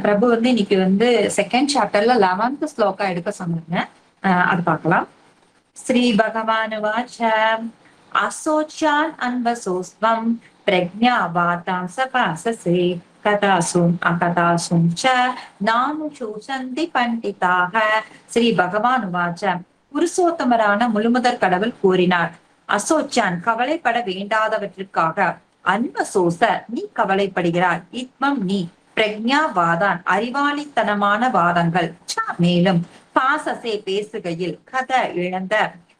பிரபு வந்து இன்னைக்கு வந்து செகண்ட் சாப்டர்ல 11th ஸ்லோகா எடுக்க சொன்னாங்க. அது பார்க்கலாம். ஸ்ரீ பகவானுவாச்ச அசோச்யான் அன்பசோஸ்வம் பிரஜ்ஞாவாதாம் சபாசசே கதாசும் அகதாசும் ச நானுசோசந்தி பண்டிதாக. ஸ்ரீ பகவானுவாச்ச புருஷோத்தமரான முழுமுதற் கடவுள் கூறினார், அசோச்யான் கவலைப்பட வேண்டாதவற்றிற்காக, அன்பசோச நீ கவலைப்படுகிறாய், இத்மம் நீ பிரக்ஞாவாதான் அறிவாளித்தனமான வாதங்கள், மேலும் பாசசே பேசுகையில், கத இழந்த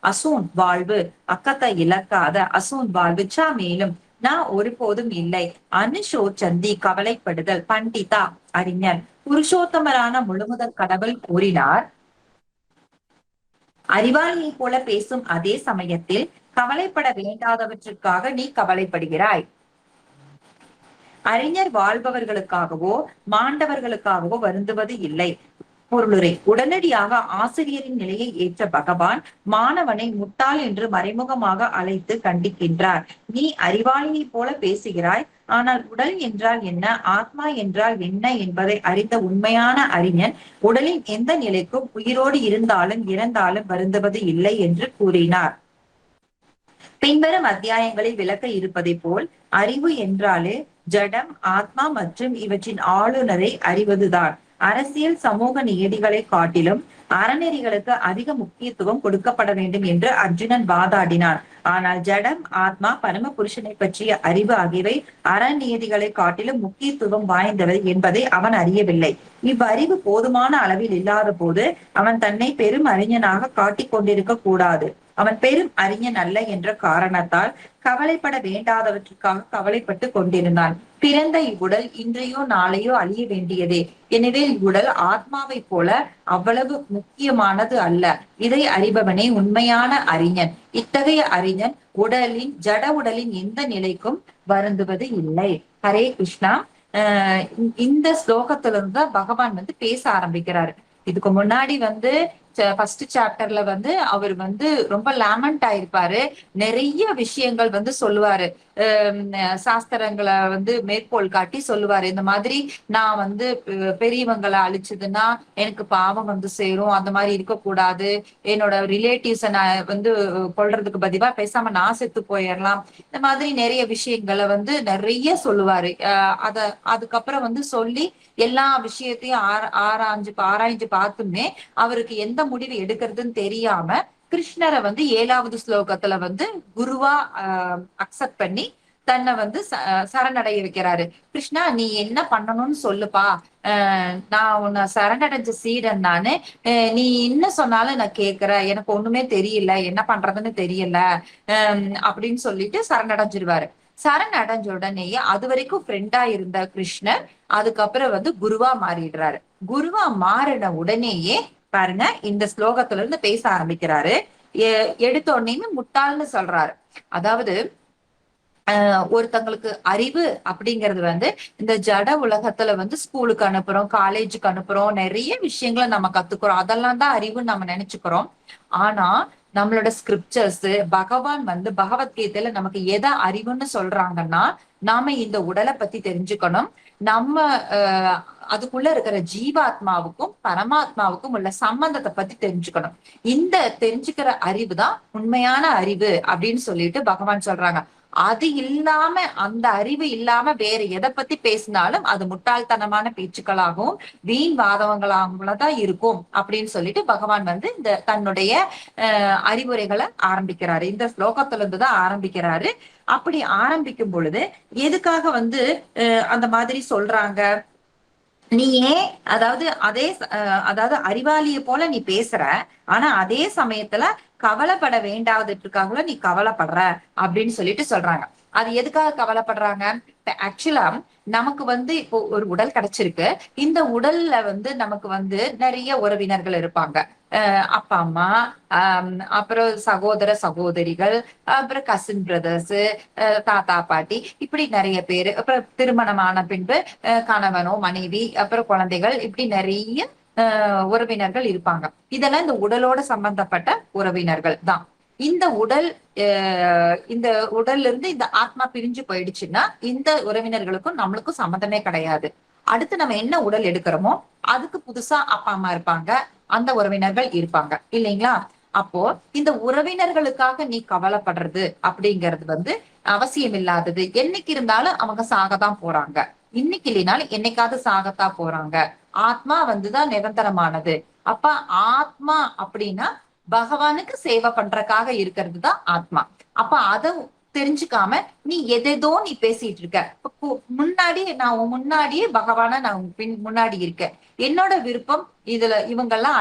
அசூன் வாழ்வு, அக்கத இழக்காத அசூன் வாழ்வு, மேலும் நான் ஒருபோதும் இல்லை, அனுஷோச்சந்தி கவலைப்படுதல், பண்டிதா அறிஞர். புருஷோத்தமரான முழுமுதற் கடவுள் கூறினார், அறிவாளியை போல பேசும் அதே சமயத்தில் கவலைப்பட வேண்டாதவற்றுக்காக நீ கவலைப்படுகிறாய். அறிஞர் வாழ்பவர்களுக்காகவோ மாண்டவர்களுக்காகவோ வருந்துவது இல்லை. பொருளுரை. உடனடியாக ஆசிரியரின் நிலையை ஏற்ற பகவான் மாணவனை முட்டாள் என்று மறைமுகமாக அழைத்து கண்டிக்கின்றார். நீ அறிவாளியை போல பேசுகிறாய், ஆனால் உடல் என்றால் என்ன, ஆத்மா என்றால் என்ன என்பதை அறிந்த உண்மையான அறிஞன் உடலின் எந்த நிலைக்கும் உயிரோடு இருந்தாலும் இறந்தாலும் வருந்துவது இல்லை என்று கூறினார். பின்வரும் அத்தியாயங்களில் விளக்க இருப்பதை போல் அறிவு என்றாலே ஜடம், ஆத்மா மற்றும் இவற்றின் ஆளுநரை அறிவதுதான். அரசியல் சமூக நியதிகளை காட்டிலும் அறநெறிகளுக்கு அதிக முக்கியத்துவம் கொடுக்கப்பட வேண்டும் என்று அர்ஜுனன் வாதாடினான். ஆனால் ஜடம், ஆத்மா, பரம புருஷனை பற்றிய அறிவு ஆகியவை அறநியதிகளை காட்டிலும் முக்கியத்துவம் வாய்ந்தவை என்பதை அவன் அறியவில்லை. இவ்வறிவு போதுமான அளவில் இல்லாத போது அவன் தன்னை பெரும் அறிஞனாக காட்டிக் கொண்டிருக்க கூடாது. அவன் பெரும் அறிஞன் அல்ல என்ற காரணத்தால் கவலைப்பட வேண்டாதவற்றுக்காக கவலைப்பட்டு கொண்டிருந்தான். பிறந்த இவ்வுடல் இன்றையோ நாளையோ அழிய வேண்டியதே. எனவே இவ்வுடல் ஆத்மாவை போல அவ்வளவு முக்கியமானது அல்ல. இதை அறிபவனே உண்மையான அறிஞன். இத்தகைய அறிஞன் ஜட உடலின் எந்த நிலைக்கும் வருந்துவது இல்லை. ஹரே கிருஷ்ணா. இந்த ஸ்லோகத்திலிருந்து பகவான் வந்து பேச ஆரம்பிக்கிறாரு. இதுக்கு முன்னாடி வந்து ஃபர்ஸ்ட் சாப்டர்ல வந்து அவர் வந்து ரொம்ப லேமண்ட் ஆயிருப்பாரு. நிறைய விஷயங்கள் வந்து சொல்லுவாரு. சாஸ்திரங்களை வந்து மேற்கோள் காட்டி சொல்லுவாரு. இந்த மாதிரி நான் வந்து பெரியவங்களை அழிச்சதுன்னா எனக்கு பாவம் வந்து சேரும், அந்த மாதிரி இருக்கக்கூடாது, என்னோட ரிலேட்டிவ்ஸை நான் வந்து கொல்றதுக்கு பதிவா பேசாம நான் செத்து போயிடலாம், இந்த மாதிரி நிறைய விஷயங்களை வந்து நிறைய சொல்லுவாரு. அதுக்கப்புறம் வந்து சொல்லி எல்லா விஷயத்தையும் ஆராய்ஞ்சு பார்த்துமே அவருக்கு எந்த முடிவு எடுக்கிறதுன்னு தெரியாம கிருஷ்ணரை வந்து 7வது ஸ்லோகத்துல வந்து குருவா அக்செப்ட் பண்ணி தன்னை வந்து சரணடைய வைக்கிறாரு. கிருஷ்ணா, நீ என்ன பண்ணணும்னு சொல்லுப்பா, நான் உன்னை சரணடைஞ்ச சீடன் நானு, நீ என்ன சொன்னாலும் நான் கேட்கிறேன், எனக்கு ஒண்ணுமே தெரியல, என்ன பண்றதுன்னு தெரியல அப்படின்னு சொல்லிட்டு சரணடைஞ்சிருவாரு. சரணடைஞ்ச உடனேயே அது வரைக்கும் ஃப்ரெண்டா இருந்த கிருஷ்ணர் அதுக்கப்புறம் வந்து குருவா மாறிடுறாரு. குருவா மாறின உடனேயே பாருங்க, இந்த ஸ்லோகத்துல இருந்து பேச ஆரம்பிக்கிறாரு. எடுத்த உடனே முட்டாள்னு சொல்றாரு. அதாவது ஒருத்தங்களுக்கு அறிவு அப்படிங்கிறது வந்து இந்த ஜட உலகத்துல வந்து ஸ்கூலுக்கு அனுப்புறோம், காலேஜுக்கு அனுப்புறோம், நிறைய விஷயங்களை நம்ம கத்துக்கிறோம், அதெல்லாம் தான் அறிவுன்னு நம்ம நினைச்சுக்கிறோம். ஆனா நம்மளோட ஸ்கிரிப்சர்ஸ், பகவான் வந்து பகவத்கீதையில நமக்கு எதை அறிவுன்னு சொல்றாங்கன்னா, நாம இந்த உடலை பத்தி தெரிஞ்சுக்கணும், நம்ம அதுக்குள்ள இருக்கிற ஜீவாத்மாவுக்கும் பரமாத்மாவுக்கும் உள்ள சம்பந்தத்தை பத்தி தெரிஞ்சுக்கணும். இந்த தெரிஞ்சுக்கிற அறிவு தான் உண்மையான அறிவு அப்படின்னு சொல்லிட்டு பகவான் சொல்றாங்க. அது இல்லாம, அந்த அறிவு இல்லாம வேற எதை பத்தி பேசினாலும் அது முட்டாள்தனமான பேச்சுக்களாகவும் வீண் வாதவங்களாகவும் தான் இருக்கும் அப்படின்னு சொல்லிட்டு பகவான் வந்து இந்த தன்னுடைய அறிவுரைகளை ஆரம்பிக்கிறாரு. இந்த ஸ்லோகத்துல இருந்துதான் ஆரம்பிக்கிறாரு. அப்படி ஆரம்பிக்கும் பொழுது எதுக்காக வந்து அந்த மாதிரி சொல்றாங்க, நீ ஏன் அதாவது அறிவாளியை போல நீ பேசுற, ஆனா அதே சமயத்துல கவலைப்பட வேண்டாததுக்காக நீ கவலைப்படுற அப்படின்னு சொல்லிட்டு சொல்றாங்க. அது எதுக்காக கவலைப்படுறாங்க? ஆக்சுவலா நமக்கு வந்து இப்போ ஒரு உடல் கிடைச்சிருக்கு. இந்த உடல்ல வந்து நமக்கு வந்து நிறைய உறவினர்கள் இருப்பாங்க. அப்பா அம்மா, அப்புறம் சகோதர சகோதரிகள், அப்புறம் கசின் பிரதர்ஸ், தாத்தா பாட்டி, இப்படி நிறைய பேரு. அப்புறம் திருமணமான பின்பு கணவனோ மனைவி, அப்புறம் குழந்தைகள், இப்படி நிறைய உறவினர்கள் இருப்பாங்க. இதெல்லாம் இந்த உடலோட சம்பந்தப்பட்ட உறவினர்கள் தான். இந்த உடல்ல இருந்து இந்த ஆத்மா பிரிஞ்சு போயிடுச்சுன்னா இந்த உறவினர்களுக்கும் நம்மளுக்கும் சம்மந்தமே கிடையாது. அடுத்து நம்ம என்ன உடல் எடுக்கிறோமோ அதுக்கு புதுசா அப்பா அம்மா இருப்பாங்க, அந்த உறவினர்கள் இருப்பாங்க இல்லைங்களா? அப்போ இந்த உறவினர்களுக்காக நீ கவலைப்படுறது அப்படிங்கிறது வந்து அவசியம் இல்லாதது. என்னைக்கு இருந்தாலும் அவங்க சாகத்தான் போறாங்க, இன்னைக்கு இல்லைனாலும் என்னைக்காவது சாகத்தான் போறாங்க. ஆத்மா வந்துதான் நிரந்தரமானது. அப்ப ஆத்மா அப்படின்னா பகவானுக்கு சேவை பண்றதுக்காக இருக்கிறது தான் ஆத்மா. அப்ப அத தெரிஞ்சுக்காம நீ எதேதோ நீ பேசிட்டு இருக்க. முன்னாடி நான் உன் முன்னாடியே பகவான நான் உன் முன்னாடி இருக்கேன். என்னோட விருப்பம் இதுல இவங்கெல்லாம்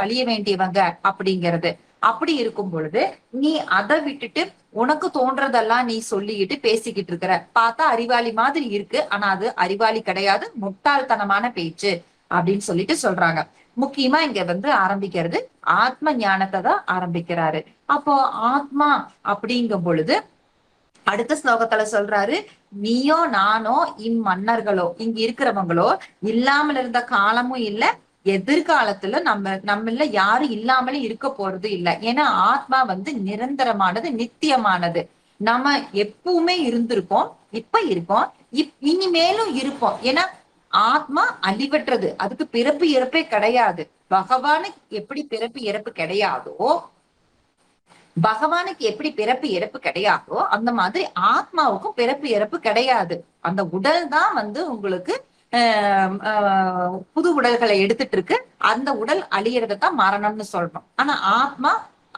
அழிய வேண்டியவங்க அப்படிங்கிறது. அப்படி இருக்கும் பொழுது நீ அதை விட்டுட்டு உனக்கு தோன்றதெல்லாம் நீ சொல்லிக்கிட்டு பேசிக்கிட்டு இருக்கிற. பார்த்தா அறிவாளி மாதிரி இருக்கு, ஆனா அது அறிவாளி கிடையாது, முட்டாள்தனமான பேச்சு அப்படின்னு சொல்லிட்டு சொல்றாங்க. முக்கியமா இங்க வந்து ஆரம்பிக்கிறது ஆத்ம ஞானத்தை தான் ஆரம்பிக்கிறாரு. அப்போ ஆத்மா அப்படிங்கும் பொழுது அடுத்த ஸ்லோகத்துல சொல்றாரு, நீயோ நானோ இம்மன்னர்களோ இங்க இருக்கிறவங்களோ இல்லாமல் இருந்த காலமும் இல்ல, எதிர்காலத்துல நம்மள யாரும் இல்லாமலே இருக்க போறது இல்ல. ஏன்னா ஆத்மா வந்து நிரந்தரமானது, நித்தியமானது. நம்ம எப்பவுமே இருந்திருக்கோம், இப்ப இருக்கோம், இனிமேலும் இருப்போம். ஏன்னா ஆத்மா அழிவற்றது, அதுக்கு பிறப்பு இறப்பே கிடையாது. பகவானுக்கு எப்படி பிறப்பு இறப்பு கிடையாதோ, பகவானுக்கு எப்படி பிறப்பு இறப்பு கிடையாதோ அந்த மாதிரி ஆத்மாவுக்கும் பிறப்பு இறப்பு கிடையாது. அந்த உடல் தான் வந்து உங்களுக்கு புது உடல்களை எடுத்துட்டு இருக்கு. அந்த உடல் அழியறதை தான் மரணம்னு சொல்றோம். ஆனா ஆத்மா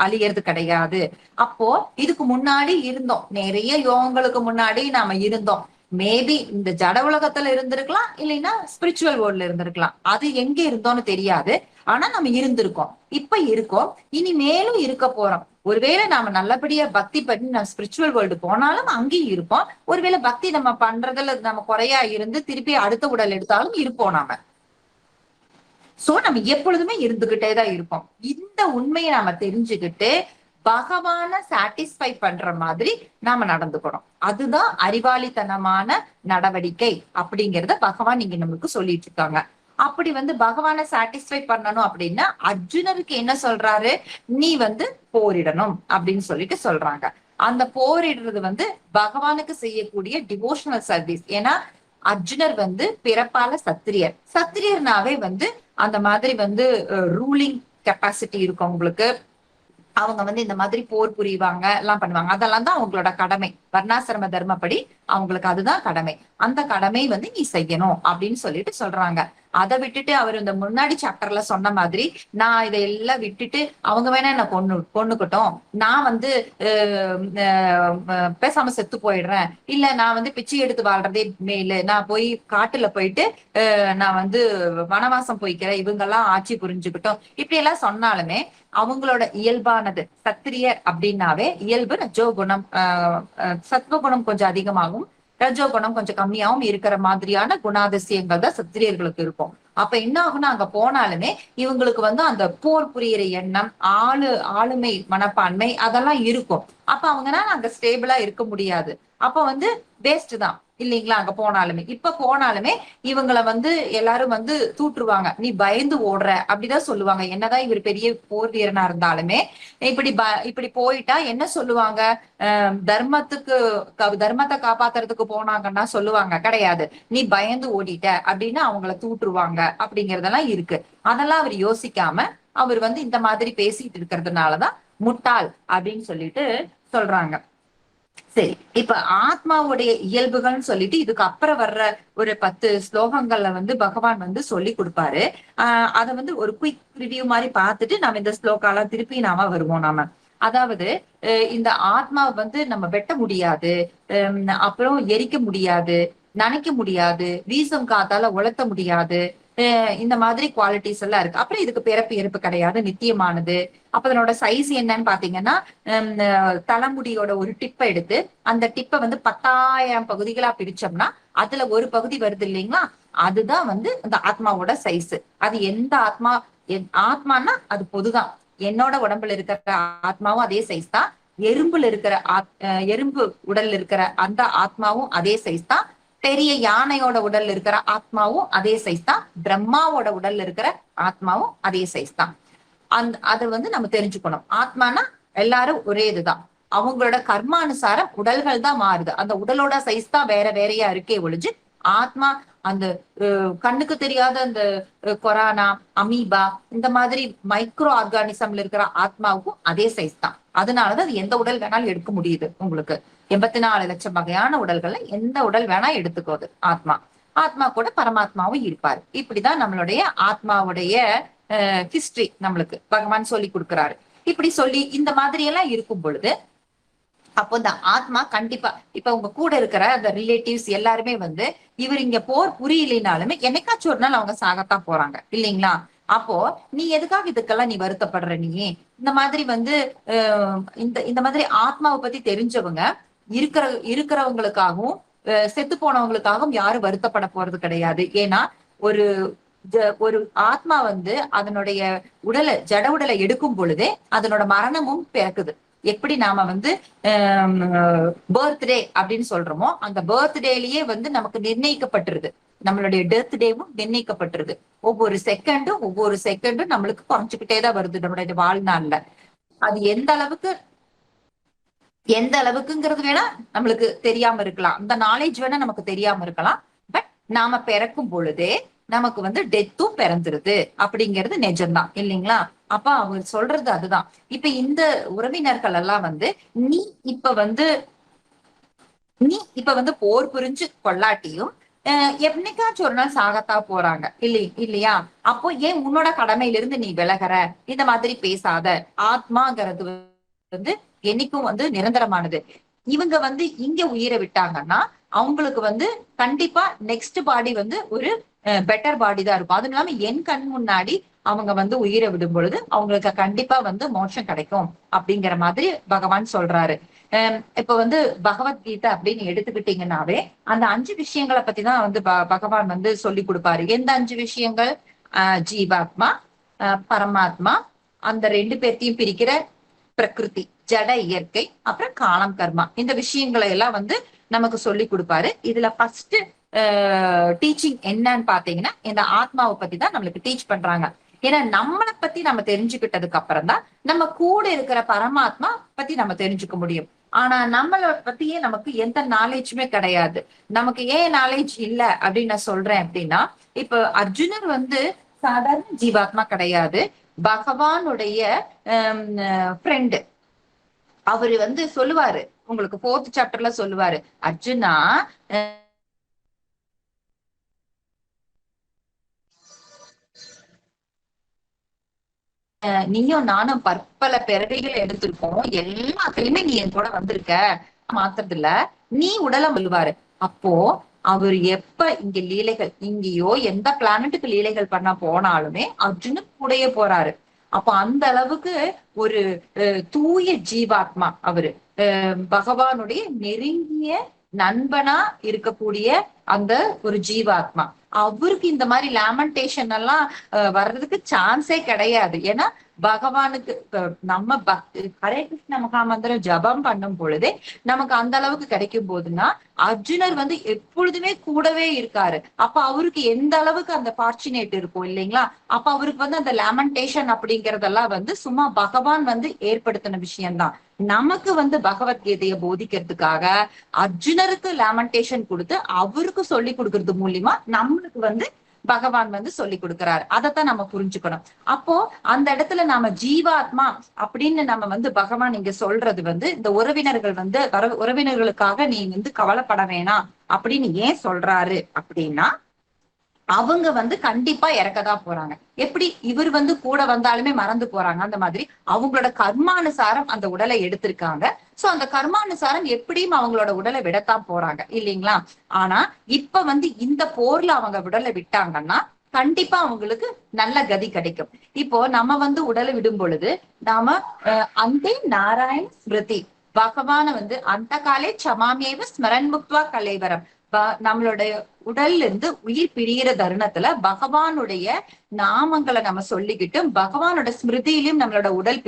அழியறது கிடையாது. அப்போ இதுக்கு முன்னாடி இருந்தோம், நிறைய யோகங்களுக்கு முன்னாடி நாம இருந்தோம். மேபி இந்த ஜட உலகத்துல இருந்திருக்கலாம், இல்லைன்னா ஸ்பிரிச்சுவல் வேர்ல்ட்ல இருந்திருக்கலாம். அது எங்க இருந்தோம்னு தெரியாது. ஆனா நம்ம இருந்திருக்கோம், இப்ப இருக்கோம், இனி மேலும் இருக்க போறோம். ஒருவேளை நாம நல்லபடியா பக்தி பண்ணி நம்ம ஸ்பிரிச்சுவல் வேர்ல்டு போனாலும் அங்கேயும் இருப்போம். ஒருவேளை பக்தி நம்ம பண்றதுல நம்ம குறையா இருந்து திருப்பி அடுத்த உடல் எடுத்தாலும் இருப்போம் நாம. சோ நம்ம எப்பொழுதுமே இருந்துகிட்டே தான் இருப்போம். இந்த உண்மையை நாம தெரிஞ்சுக்கிட்டு பகவான சாட்டிஸ்ஃபை பண்ற மாதிரி நாம நடந்துக்கணும். அதுதான் அறிவாளித்தனமான நடவடிக்கை அப்படிங்கறத பகவான் இங்க நமக்கு சொல்லிட்டு இருக்காங்க. அப்படி வந்து பகவான சாட்டிஸ்ஃபை பண்ணணும் அப்படின்னா அர்ஜுனருக்கு என்ன சொல்றாரு, நீ வந்து போரிடணும் அப்படின்னு சொல்லிட்டு சொல்றாங்க. அந்த போரிடுறது வந்து பகவானுக்கு செய்யக்கூடிய டிவோஷனல் சர்வீஸ். ஏன்னா அர்ஜுனர் வந்து பிறப்பால சத்திரியர். சத்திரியர்னாவே வந்து அந்த மாதிரி வந்து ரூலிங் கெப்பாசிட்டி இருக்கும் உங்களுக்கு. அவங்க வந்து இந்த மாதிரி போர் புரிவாங்க, எல்லாம் பண்ணுவாங்க. அதெல்லாம் தான் அவங்களோட கடமை. வர்ணாசிரம தர்மப்படி அவங்களுக்கு அதுதான் கடமை. அந்த கடமை வந்து நீ செய்யணும் அப்படின்னு சொல்லிட்டு சொல்றாங்க. அதை விட்டுட்டு அவர் இந்த முன்னாடி சாப்டர்ல சொன்ன மாதிரி நான் இதையெல்லாம் விட்டுட்டு அவங்க வேணா என்ன கொன்னுக்கட்டும், நான் வந்து பேசாம செத்து போயிடுறேன், இல்ல நான் வந்து பிச்சை எடுத்து வாழ்றதே மேலு, நான் போய் காட்டுல போயிட்டு நான் வந்து வனவாசம் போய்க்கிறேன், இவங்க எல்லாம் ஆட்சி புரிஞ்சுக்கிட்டோம், இப்படி எல்லாம் சொன்னாலுமே அவங்களோட இயல்பானது சத்திரியர் அப்படின்னாவே இயல்பு ரஜோகுணம், சத்வகுணம் கொஞ்சம் அதிகமாகும், ரஜோகுணம் கொஞ்சம் கம்மியாவும் இருக்கிற மாதிரியான குணாதிசயங்கள் தான் சத்திரியர்களுக்கு இருக்கும். அப்ப என்ன ஆகும்னா அங்க போனாலுமே இவங்களுக்கு வந்து அந்த போர் புரியிற எண்ணம், ஆளுமை மனப்பான்மை அதெல்லாம் இருக்கும். அப்ப அவங்கன்னா அங்க ஸ்டேபிளா இருக்க முடியாது. அப்ப வந்து வேஸ்ட் தான் இல்லைங்களா? அங்க போனாலுமே இப்ப போனாலுமே இவங்களை வந்து எல்லாரும் வந்து தூற்றுவாங்க, நீ பயந்து ஓடுற அப்படிதான் சொல்லுவாங்க. என்னதான் இவர் பெரிய போர் வீரனா இருந்தாலுமே இப்படி போயிட்டா என்ன சொல்லுவாங்க, தர்மத்தை காப்பாத்துறதுக்கு போனாங்கன்னா சொல்லுவாங்க கிடையாது, நீ பயந்து ஓடிட்ட அப்படின்னு அவங்கள தூற்றுவாங்க அப்படிங்கறதெல்லாம் இருக்கு. அதெல்லாம் அவர் யோசிக்காம அவர் வந்து இந்த மாதிரி பேசிட்டு இருக்கிறதுனாலதான் முட்டாள் அப்படின்னு சொல்லிட்டு சொல்றாங்க. சரி, இப்ப ஆத்மாவுடைய இயல்புகள்னு சொல்லிட்டு இதுக்கு அப்புறம் வர்ற ஒரு 10 ஸ்லோகங்கள்ல வந்து பகவான் வந்து சொல்லி கொடுப்பாரு. அதை வந்து ஒரு குயிக் ரிவ்யூ மாதிரி பார்த்துட்டு நம்ம இந்த ஸ்லோகாலாம் திருப்பி நாம வருவோம். நாம அதாவது இந்த ஆத்மா வந்து நம்ம வெட்ட முடியாது, அப்புறம் எரிக்க முடியாது, நனைக்க முடியாது, வீசும் காத்தால உலர்த்த முடியாது, இந்த மாதிரி குவாலிட்டிஸ் எல்லாம் இருக்கு. அப்புறம் இதுக்கு பிறப்பு இறப்பு கிடையாது, நித்தியமானது. அப்ப அதனோட சைஸ் என்னன்னு பாத்தீங்கன்னா தலைமுடியோட ஒரு டிப்பை எடுத்து அந்த டிப்பை வந்து 10,000 பகுதிகளா பிரிச்சோம்னா அதுல ஒரு பகுதி வருது இல்லைங்களா, அதுதான் வந்து அந்த ஆத்மாவோட சைஸ். அது எந்த ஆத்மானா அது பொதுதான். என்னோட உடம்புல இருக்கிற ஆத்மாவும் அதே சைஸ் தான், எறும்புல இருக்கிற எறும்பு உடல்ல இருக்கிற அந்த ஆத்மாவும் அதே சைஸ் தான், பெரிய யானையோட உடல்ல இருக்கிற ஆத்மாவும் அதே சைஸ் தான், பிரம்மாவோட உடல்ல இருக்கிற ஆத்மாவும் அதே சைஸ் தான். அதை வந்து நம்ம தெரிஞ்சுக்கணும். ஆத்மானா எல்லாரும் ஒரே இதுதான், அவங்களோட கர்மானுசாரம் உடல்கள் தான் மாறுது, அந்த உடலோட சைஸ் தான் வேற வேறையா இருக்கே ஒழிஞ்சு ஆத்மா அந்த கண்ணுக்கு தெரியாத அந்த கொரோனா, அமீபா இந்த மாதிரி மைக்ரோ ஆர்கானிசம்ல இருக்கிற ஆத்மாவுக்கும் அதே சைஸ் தான். அதனாலதான் அது எந்த உடல் வேணாலும் எடுக்க முடியுது. உங்களுக்கு 84 லட்சம் வகையான உடல்கள்ல எந்த உடல் வேணா எடுத்துக்கோது ஆத்மா. ஆத்மா கூட பரமாத்மாவும் இருப்பாரு. இப்படிதான் நம்மளுடைய ஆத்மாவுடைய ஹிஸ்டரி நம்மளுக்கு பகவான் சொல்லி கொடுக்கிறாரு. இப்படி சொல்லி இந்த மாதிரி எல்லாம் இருக்கும் பொழுது அப்போ இந்த ஆத்மா கண்டிப்பா இப்ப உங்க கூட இருக்கிற அந்த ரிலேட்டிவ்ஸ் எல்லாருமே வந்து இவர் இங்க போர் புரியலைனாலுமே என்னைக்காச்சும் ஒரு நாள் அவங்க சாகத்தான் போறாங்க இல்லைங்களா? அப்போ நீ எதுக்காக இதுக்கெல்லாம் நீ வருத்தப்படுற? நீ இந்த மாதிரி வந்து இந்த இந்த மாதிரி ஆத்மாவை பத்தி தெரிஞ்சவங்க இருக்கிறவங்களுக்காகவும் செத்து போனவங்களுக்காகவும் யாரும் வருத்தப்பட போறது கிடையாது. ஏன்னா ஒரு ஒரு ஆத்மா வந்து அதனுடைய ஜட உடலை எடுக்கும் பொழுதே அதனோட மரணமும் பிறக்குது. எப்படி நாம வந்து பர்த்டே அப்படின்னு சொல்றோமோ அந்த பர்த்டேலயே வந்து நமக்கு நிர்ணயிக்கப்பட்டிருது. நம்மளுடைய டெத் டேவும் நிர்ணயிக்கப்பட்டிருது. ஒவ்வொரு செகண்டும் நம்மளுக்கு குறைஞ்சுக்கிட்டே தான் வருது நம்மளுடைய வாழ்நாள்ல. அது எந்த அளவுக்குங்கிறது வேணா நம்மளுக்கு தெரியாம இருக்கலாம், அந்த நாலேஜ் வேணா நமக்கு தெரியாம இருக்கலாம். பட் நாம பிறக்கும் பொழுதே நமக்கு வந்து டெத்தும் பிறந்துருது அப்படிங்கிறது நிஜம்தான் இல்லைங்களா? அப்ப அவங்க சொல்றது அதுதான். இப்ப இந்த உறவினர்கள் எல்லாம் வந்து நீ இப்ப வந்து போர் புரிஞ்சு கொள்ளாட்டியும் என்னைக்காச்சும் ஒரு நாள் சாகத்தா போறாங்க இல்லையா? அப்போ ஏன் உன்னோட கடமையிலிருந்து நீ விலகுற? இந்த மாதிரி பேசாத. ஆத்மாங்கிறது வந்து என்னைக்கும் வந்து நிரந்தரமானது. இவங்க வந்து இங்க உயிரை விட்டாங்கன்னா அவங்களுக்கு வந்து கண்டிப்பா நெக்ஸ்ட் பாடி வந்து ஒரு பெட்டர் பாடி தான் இருக்கும். அதுவும் இல்லாம என் கண் முன்னாடி அவங்க வந்து உயிரை விடும் பொழுது அவங்களுக்கு கண்டிப்பா வந்து மோட்சம் கிடைக்கும் அப்படிங்கிற மாதிரி பகவான் சொல்றாரு. இப்ப வந்து பகவத்கீதை அப்படின்னு எடுத்துக்கிட்டீங்கன்னாவே அந்த 5 விஷயங்களை பத்தி தான் வந்து பகவான் வந்து சொல்லி கொடுப்பாரு. எந்த 5 விஷயங்கள்? ஜீவாத்மா, பரமாத்மா, அந்த 2 பேர்த்தையும் பிரிக்கிற பிரகிருதி, ஜட இயற்கை, அப்புறம் காலம் கர்மா. இந்த விஷயங்களை எல்லாம் வந்து நமக்கு சொல்லி கொடுப்பாரு. இதுல ஃபர்ஸ்ட் டீச்சிங் என்னன்னு பாத்தீங்கன்னா இந்த ஆத்மாவை பத்தி தான் நம்மளுக்கு டீச் பண்றாங்க. ஏன்னா நம்மளை பத்தி நம்ம தெரிஞ்சுக்கிட்டதுக்கு அப்புறம் தான் நம்ம கூட இருக்கிற பரமாத்மா பத்தி நம்ம தெரிஞ்சுக்க முடியும். ஆனா நம்மளை பத்தியே நமக்கு எந்த நாலேஜுமே கிடையாது. நமக்கு ஏன் நாலேஜ் இல்ல அப்படின்னு நான் சொல்றேன் அப்படின்னா, இப்ப அர்ஜுனர் வந்து சாதாரண ஜீவாத்மா கிடையாது, பகவானுடைய ஃப்ரெண்டு. அவரு வந்து சொல்லுவாரு, உங்களுக்கு 4th சாப்டர்ல சொல்லுவாரு, அர்ஜுனா நீயும் நானும் பற்பல பிறவிகள் எடுத்திருக்கோம், எல்லாத்துலயுமே நீ என் கூட வந்திருக்க, மாத்துறது இல்ல, நீ உடலை சொல்லுவாரு. அப்போ அவர் எப்ப இங்க லீலைகள் இங்கேயோ எந்த பிளானட்டுக்கு லீலைகள் பண்ண போனாலுமே அர்ஜுனு கூடயே போறாரு. அப்போ அந்த அளவுக்கு ஒரு தூய ஜீவாத்மா அவரு. பகவானுடைய நெருங்கிய நண்பனா இருக்கக்கூடிய அந்த ஒரு ஜீவாத்மா. அவருக்கு இந்த மாதிரி லேமெண்டேஷன் எல்லாம் வர்றதுக்கு சான்ஸே கிடையாது. ஏன்னா பகவானுக்கு நம்ம ஹரே கிருஷ்ண மகாமந்திரம் ஜபம் பண்ணும் பொழுதே நமக்கு அந்த அளவுக்கு கிடைக்கும் போதுன்னா அர்ஜுனர் வந்து எப்பொழுதுமே கூடவே இருக்காரு. அப்ப அவருக்கு எந்த அளவுக்கு அந்த ஃபார்ச்சுனேட் இருக்கும் இல்லைங்களா? அப்ப அவருக்கு வந்து அந்த லேமெண்டேஷன் அப்படிங்கறதெல்லாம் வந்து சும்மா பகவான் வந்து ஏற்படுத்தின விஷயம்தான். நமக்கு வந்து பகவத்கீதையை போதிக்கிறதுக்காக அர்ஜுனருக்கு லேமெண்டேஷன் கொடுத்து அவருக்கு சொல்லி கொடுக்கறது மூலியமா நம்மளுக்கு வந்து பகவான் வந்து சொல்லி கொடுக்கிறாரு. அதைத்தான் நம்ம புரிஞ்சுக்கணும். அப்போ அந்த இடத்துல நாம ஜீவாத்மா அப்படின்னு நம்ம வந்து பகவான் இங்க சொல்றது வந்து இந்த உறவினர்கள் வந்து உறவினர்களுக்காக நீ வந்து கவலைப்பட வேணாம் அப்படின்னு ஏன் சொல்றாரு அப்படின்னா, அவங்க வந்து கண்டிப்பா இறக்கதான் போறாங்க. எப்படி இவர் வந்து கூட வந்தாலுமே மறந்து போறாங்க, அந்த மாதிரி அவங்களோட கர்மானுசாரம் அந்த உடலை எடுத்திருக்காங்க. சோ அந்த கர்மானுசாரம் எப்படியும் அவங்களோட உடலை விடத்தான் போறாங்க இல்லைங்களா? ஆனா இப்ப வந்து இந்த போர்ல அவங்க உடலை விட்டாங்கன்னா கண்டிப்பா அவங்களுக்கு நல்ல கதி கிடைக்கும். இப்போ நம்ம வந்து உடலை விடும் பொழுது நாம அந்த நாராயண ஸ்மிருதி பகவான வந்து அந்த காலே சமாமியவ ஸ்மரன் முக்துவா கலைவரம், நம்மளுடைய உடல்ல இருந்து உயிர் பிரிகிற தருணத்துல பகவானுடைய நாமங்களை நம்ம சொல்லிக்கிட்டு பகவானோட ஸ்மிருதியிலும் நம்மளோட உடல்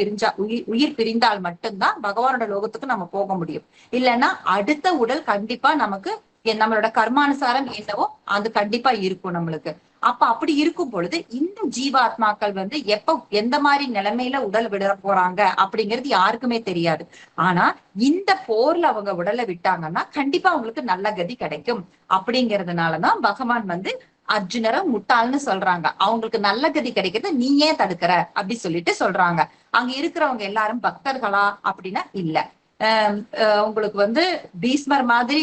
உயிர் பிரிந்தால் மட்டும்தான் பகவானோட லோகத்துக்கு நம்ம போக முடியும். இல்லைன்னா அடுத்த உடல் கண்டிப்பா நமக்கு நம்மளோட கர்மானுசாரம் என்னவோ அது கண்டிப்பா இருக்கும் நம்மளுக்கு. அப்ப அப்படி இருக்கும் பொழுது இந்த ஜீவாத்மாக்கள் வந்து எப்ப எந்த மாதிரி நிலைமையில உடல் விட போறாங்க அப்படிங்கிறது யாருக்குமே தெரியாது. ஆனா இந்த போர்ல அவங்க உடலை விட்டாங்கன்னா கண்டிப்பா அவங்களுக்கு நல்ல கதி கிடைக்கும். அப்படிங்கறதுனாலதான் பகவான் வந்து அர்ஜுனரை முட்டாள்னு சொல்றாங்க. அவங்களுக்கு நல்ல கதி கிடைக்கிறது நீ ஏன் தடுக்கிற அப்படி சொல்லிட்டு சொல்றாங்க. அங்க இருக்கிறவங்க எல்லாரும் பக்தர்களா அப்படின்னா இல்ல. உங்களுக்கு வந்து பீஸ்மர் மாதிரி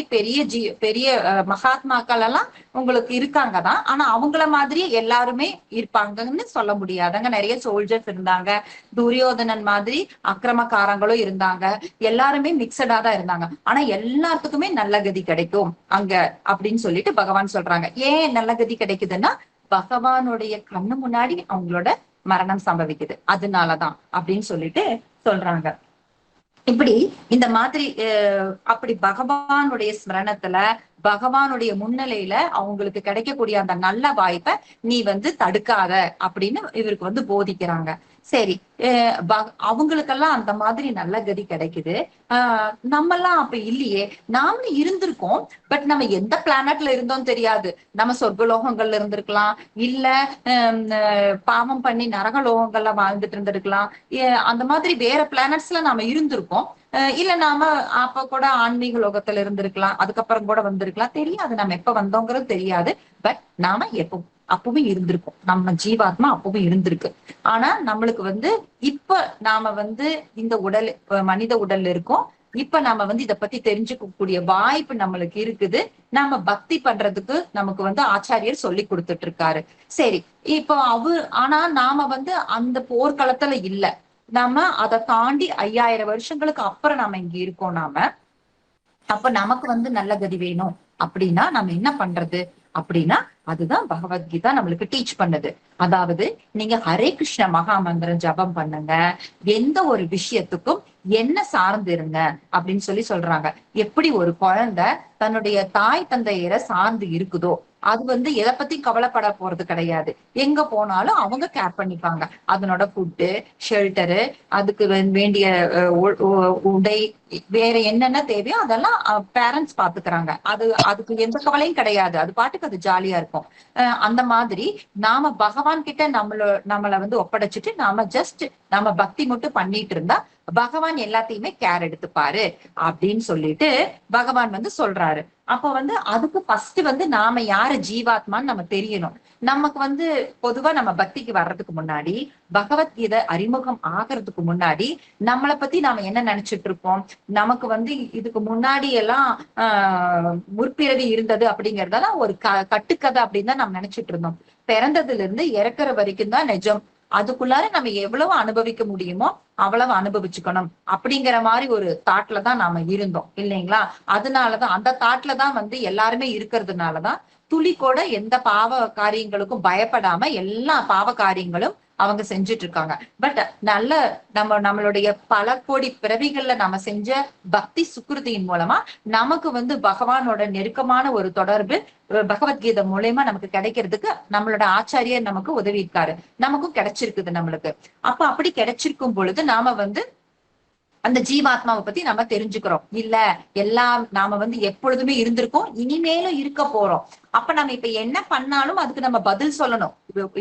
பெரிய மகாத்மாக்கள் எல்லாம் உங்களுக்கு இருக்காங்கதான். ஆனா அவங்கள மாதிரியே எல்லாருமே இருப்பாங்கன்னு சொல்ல முடியாது. அங்க நிறைய சோல்ஜர்ஸ் இருந்தாங்க, துரியோதனன் மாதிரி அக்கிரமக்காரங்களும் இருந்தாங்க, எல்லாருமே மிக்சடா தான் இருந்தாங்க. ஆனா எல்லாத்துக்குமே நல்ல கதி கிடைக்கும் அங்க அப்படின்னு சொல்லிட்டு பகவான் சொல்றாங்க. ஏன் நல்ல கதி கிடைக்குதுன்னா பகவானுடைய கண்ணு முன்னாடி அவங்களோட மரணம் சம்பவிக்குது, அதனாலதான் அப்படின்னு சொல்லிட்டு சொல்றாங்க. இப்படி இந்த மாதிரி அப்படி பகவானுடைய ஸ்மரணத்துல பகவானுடைய முன்னிலையில அவங்களுக்கு கிடைக்கக்கூடிய அந்த நல்ல வாய்ப்பை நீ வந்து தடுக்காத அப்படின்னு இவருக்கு வந்து போதிக்கிறாங்க. சரி, அவங்களுக்கெல்லாம் அந்த மாதிரி நல்ல கதி கிடைக்குது. நம்மெல்லாம் அப்ப இல்லையே. நாமளும் இருந்திருக்கோம், பட் நம்ம எந்த பிளானட்ல இருந்தோம் தெரியாது. நம்ம சொர்க்கலோகங்கள்ல இருந்திருக்கலாம், இல்ல பாவம் பண்ணி நரகலோகங்கள்ல வாழ்ந்துட்டு இருந்திருக்கலாம், அந்த மாதிரி வேற பிளானட்ஸ்ல நாம இருந்திருக்கோம். இல்ல நாம அப்ப கூட ஆன்மீக லோகத்துல இருந்திருக்கலாம், அதுக்கப்புறம் கூட வந்திருக்கலாம், தெரியாது. நம்ம எப்ப வந்தோங்கிறது தெரியாது. பட் நாம எப்ப அப்பவும் இருந்திருக்கோம், நம்ம ஜீவாத்மா அப்பவும் இருந்திருக்கு. ஆனா நம்மளுக்கு வந்து இப்ப நாம வந்து இந்த உடல் மனித உடல்ல இருக்கோம். இப்ப நாம வந்து இத பத்தி தெரிஞ்சுக்கக்கூடிய வாய்ப்பு நம்மளுக்கு இருக்குது. நாம பக்தி பண்றதுக்கு நமக்கு வந்து ஆச்சாரியர் சொல்லி கொடுத்துட்டு இருக்காரு. சரி, இப்போ ஆனா நாம வந்து அந்த போர்க்களத்துல இல்ல. நாம அதை தாண்டி 5000 வருஷங்களுக்கு அப்புறம் நாம இங்க இருக்கோம். அப்ப நமக்கு வந்து நல்ல கதி வேணும் அப்படின்னா நம்ம என்ன பண்றது அப்படின்னா அதுதான் பகவத்கீதா நம்மளுக்கு டீச் பண்ணுது. அதாவது நீங்க ஹரே கிருஷ்ண மகா மந்திரம் ஜபம் பண்ணுங்க, எந்த ஒரு விஷயத்துக்கும் என்ன சார்ந்து இருங்க அப்படின்னு சொல்றாங்க. எப்படி ஒரு குழந்தை தன்னுடைய தாய் தந்தையரை சார்ந்து இருக்குதோ அது வந்து எதை பத்தி கவலைப்பட போறது கிடையாது. எங்க போனாலும் அவங்க கேர் பண்ணிப்பாங்க. அதனோட ஃபுட்டு, ஷெல்டரு, அதுக்கு வேண்டிய உடை, வேற என்னென்ன தேவையோ அதெல்லாம் பேரண்ட்ஸ் பாத்துக்கிறாங்க. அதுக்கு எந்த கவலையும் கிடையாது, அது பாட்டுக்கு அது ஜாலியா இருக்கும். அந்த மாதிரி நாம பகவான் கிட்ட நம்மள வந்து ஒப்படைச்சிட்டு நாம ஜஸ்ட் நம்ம பக்தி மட்டும் பண்ணிட்டு இருந்தா பகவான் எல்லாத்தையுமே கேர் எடுத்துப்பாரு அப்படின்னு சொல்லிட்டு பகவான் வந்து சொல்றாரு. அப்ப வந்து அதுக்கு ஃபர்ஸ்ட் வந்து நாம யாரு ஜீவாத்மான்னு நம்ம தெரியணும். நமக்கு வந்து பொதுவா நம்ம பக்திக்கு வர்றதுக்கு முன்னாடி, பகவத்கீதை அறிமுகம் ஆகிறதுக்கு முன்னாடி நம்மளை பத்தி நாம என்ன நினைச்சிட்டு இருப்போம்? நமக்கு வந்து இதுக்கு முன்னாடி எல்லாம் முற்பிறவி இருந்தது அப்படிங்கறதெல்லாம் ஒரு கட்டுக்கதை அப்படின்னு தான் நம்ம நினைச்சிட்டு இருந்தோம். பிறந்ததுல இருந்து இறக்குற வரைக்கும் தான் நிஜம். அதுக்குள்ளார நம்ம எவ்வளவு அனுபவிக்க முடியுமோ அவ்வளவு அனுபவிச்சுக்கணும் அப்படிங்கிற மாதிரி ஒரு தாட்ல தான் நாம இருந்தோம் இல்லைங்களா? அதனாலதான் அந்த தாட்ல தான் வந்து எல்லாருமே இருக்கிறதுனாலதான் துளி கூட எந்த பாவ காரியங்களுக்கும் பயப்படாம எல்லா பாவ காரியங்களும் அவங்க செஞ்சுட்டு இருக்காங்க. பட் நல்ல நம்மளுடைய பல கோடி பிறவிகள்ல நம்ம செஞ்ச பக்தி சுக்ருதியின் மூலமா நமக்கு வந்து பகவானோட நெருக்கமான ஒரு தொடர்பு பகவத்கீதை மூலயமா நமக்கு கிடைக்கிறதுக்கு நம்மளோட ஆச்சாரியர் நமக்கு உதவி இருக்காரு, நமக்கும் கிடைச்சிருக்குது நம்மளுக்கு. அப்ப அப்படி கிடைச்சிருக்கும் பொழுது நாம வந்து அந்த ஜீவாத்மாவை பத்தி நம்ம தெரிஞ்சுக்கிறோம். இல்ல எல்லாம் நாம வந்து எப்பொழுதுமே இருந்திருக்கோம், இனிமேலும் இருக்க போறோம். அப்ப நம்ம இப்ப என்ன பண்ணாலும் அதுக்கு நம்ம பதில் சொல்லணும்.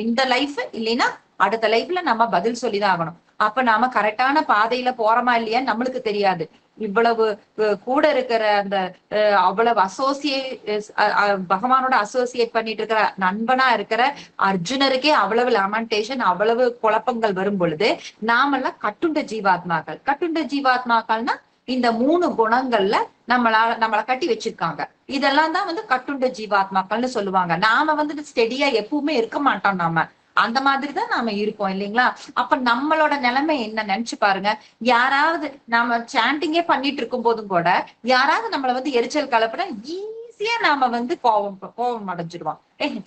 இந்த லைஃப் இல்லைன்னா அடுத்த லைஃப்ல நம்ம பதில் சொல்லிதான் ஆகணும். அப்ப நாம கரெக்டான பாதையில போறோமா இல்லையான்னு நம்மளுக்கு தெரியாது. இவ்வளவு கூட இருக்கிற அந்த அவ்வளவு பகவானோட அசோசியேட் பண்ணிட்டு இருக்கிற நண்பனா இருக்கிற அர்ஜுனருக்கே அவ்வளவு லெமன்டேஷன், அவ்வளவு குழப்பங்கள் வரும் பொழுது நாமெல்லாம் கட்டுண்ட ஜீவாத்மாக்கள்னா இந்த 3 குணங்கள்ல நம்மள கட்டி வச்சிருக்காங்க. இதெல்லாம் தான் வந்து கட்டுண்ட ஜீவாத்மாக்கள்னு சொல்லுவாங்க. நாம வந்து ஸ்டெடியா எப்பவுமே இருக்க மாட்டோம். நாம அந்த மாதிரிதான் நாம இருக்கோம் இல்லைங்களா? அப்ப நம்மளோட நிலைமை என்ன நினைச்சு பாருங்க. யாராவது நாம சாண்டிங்கே பண்ணிட்டு இருக்கும் போதும் கூட யாராவது நம்மள வந்து எரிச்சல் கலப்புனா ஈஸியா நாம வந்து கோபம் அடைஞ்சிடுவோம்.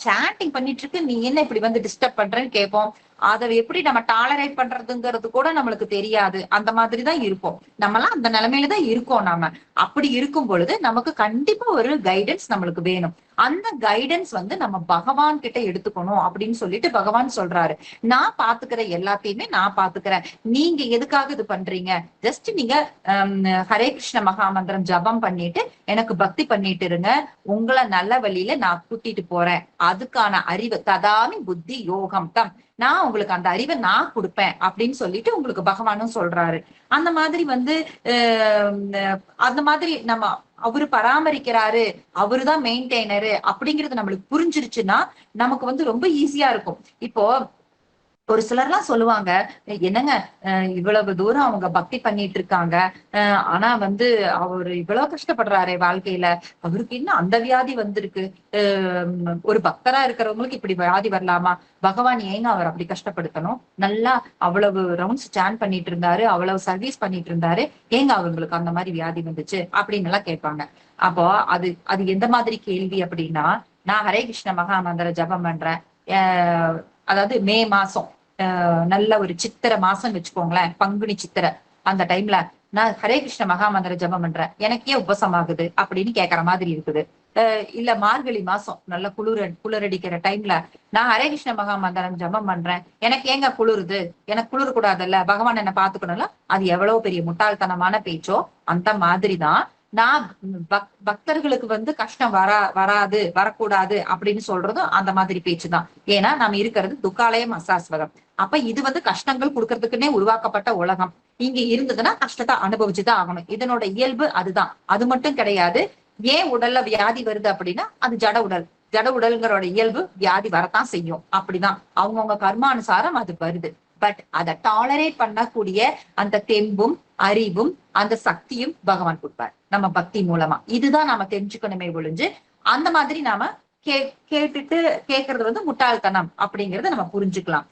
சாண்டிங் பண்ணிட்டு இருக்கு, நீ என்ன இப்படி வந்து டிஸ்டர்ப் பண்றேன்னு கேட்போம். அதை எப்படி நம்ம டாலரேட் பண்றதுங்கிறது கூட நம்மளுக்கு தெரியாது. அந்த மாதிரிதான் இருப்போம். நம்மலாம் அந்த நிலைமையில தான் இருக்கோம் நாம. அப்படி இருக்கும் பொழுது நமக்கு கண்டிப்பா ஒரு கைடன்ஸ் நம்மளுக்கு வேணும். அந்த கைடன்ஸ் வந்து நம்ம பகவான் கிட்ட எடுத்துக்கணும் அப்படின்னு சொல்லிட்டு பகவான் சொல்றாரு. நான் பாத்துக்கிற எல்லாத்தையுமே நான் பாத்துக்கிறேன். நீங்க எதுக்காக இது பண்றீங்க? ஜஸ்ட் நீங்க ஹரே கிருஷ்ண மகாமந்திரம் ஜபம் பண்ணிட்டு எனக்கு பக்தி பண்ணிட்டு இருங்க. உங்களை நல்ல வழியில நான் கூட்டிட்டு போறேன். அதுக்கான அறிவு ததாமி புத்தி யோகம் தம், நான் உங்களுக்கு அந்த அறிவை நான் கொடுப்பேன் அப்படின்னு சொல்லிட்டு உங்களுக்கு பகவானும் சொல்றாரு. அந்த மாதிரி வந்து அந்த மாதிரி நம்ம அவரு பராமரிக்கிறாரு, அவருதான் மெயின்டைனரு அப்படிங்கிறது நம்மளுக்கு புரிஞ்சிருச்சுன்னா நமக்கு வந்து ரொம்ப ஈஸியா இருக்கும். இப்போ ஒரு சிலர்லாம் சொல்லுவாங்க, என்னங்க இவ்வளவு தூரம் அவங்க பக்தி பண்ணிட்டு இருக்காங்க, ஆனா வந்து அவரு இவ்வளவு கஷ்டப்படுறாரே வாழ்க்கையில, அவருக்கு இன்னும் அந்த வியாதி வந்திருக்கு. ஒரு பக்தரா இருக்கிறவங்களுக்கு இப்படி வியாதி வரலாமா? பகவான் ஏங்க அவர் அப்படி கஷ்டப்படுத்தணும்? நல்லா அவ்வளவு ரவுண்ட்ஸ் ஸ்டாண்ட் பண்ணிட்டு இருந்தாரு, அவ்வளவு சர்வீஸ் பண்ணிட்டு இருந்தாரு, ஏங்க அவங்களுக்கு அந்த மாதிரி வியாதி வந்துச்சு அப்படின்னு எல்லாம் கேட்பாங்க. அப்போ அது அது எந்த மாதிரி கேள்வி அப்படின்னா, நான் ஹரே கிருஷ்ண மகாமந்திர ஜபம் பண்றேன். அதாவது மே மாசம் நல்ல ஒரு சித்திரை மாசம் வச்சுக்கோங்களேன், பங்குனி சித்திரை அந்த டைம்ல நான் ஹரே கிருஷ்ண மகாமந்திர ஜபம் பண்றேன், எனக்கே உபசம் ஆகுது அப்படின்னு கேக்குற மாதிரி இருக்குது. இல்ல மார்கழி மாசம் நல்ல குளிரடிக்கிற டைம்ல நான் ஹரே கிருஷ்ண மகாமந்திரம் ஜபம் பண்றேன், எனக்கு ஏங்க குளிருது? எனக்கு குளிர கூடாதுல்ல, பகவான் என்ன பாத்துக்கணும்ல. அது எவ்வளவு பெரிய முட்டாள்தனமான பேச்சோ அந்த மாதிரிதான் நான் பக்தர்களுக்கு வந்து கஷ்டம் வராது வரக்கூடாது அப்படின்னு சொல்றதும் அந்த மாதிரி பேச்சுதான். ஏன்னா நாம இருக்கிறது துக்காலயம் அசாஸ்வதம். அப்ப இது வந்து கஷ்டங்கள் கொடுக்கறதுக்குன்னே உருவாக்கப்பட்ட உலகம். இங்க இருந்ததுன்னா கஷ்டத்தை அனுபவிச்சுதான் ஆகணும். இதனோட இயல்பு அதுதான். அது மட்டும் கிடையாது. ஏன் உடல்ல வியாதி வருது அப்படின்னா அது ஜட உடல். ஜட உடல்களோட இயல்பு வியாதி வரத்தான் செய்யும். அப்படிதான் அவங்கவுங்க கர்மானுசாரம் அது வருது. பட் அதை டாலரேட் பண்ணக்கூடிய அந்த தெம்பும் அறிவும் அந்த சக்தியும் பகவான் கொடுப்பார் நம்ம பக்தி மூலமா. இதுதான் நாம தெரிஞ்சுக்கணுமே ஒழிஞ்சு அந்த மாதிரி நாம கேட்டுட்டு கேட்கறது வந்து முட்டாள்தனம் அப்படிங்கறத நம்ம புரிஞ்சுக்கலாம்.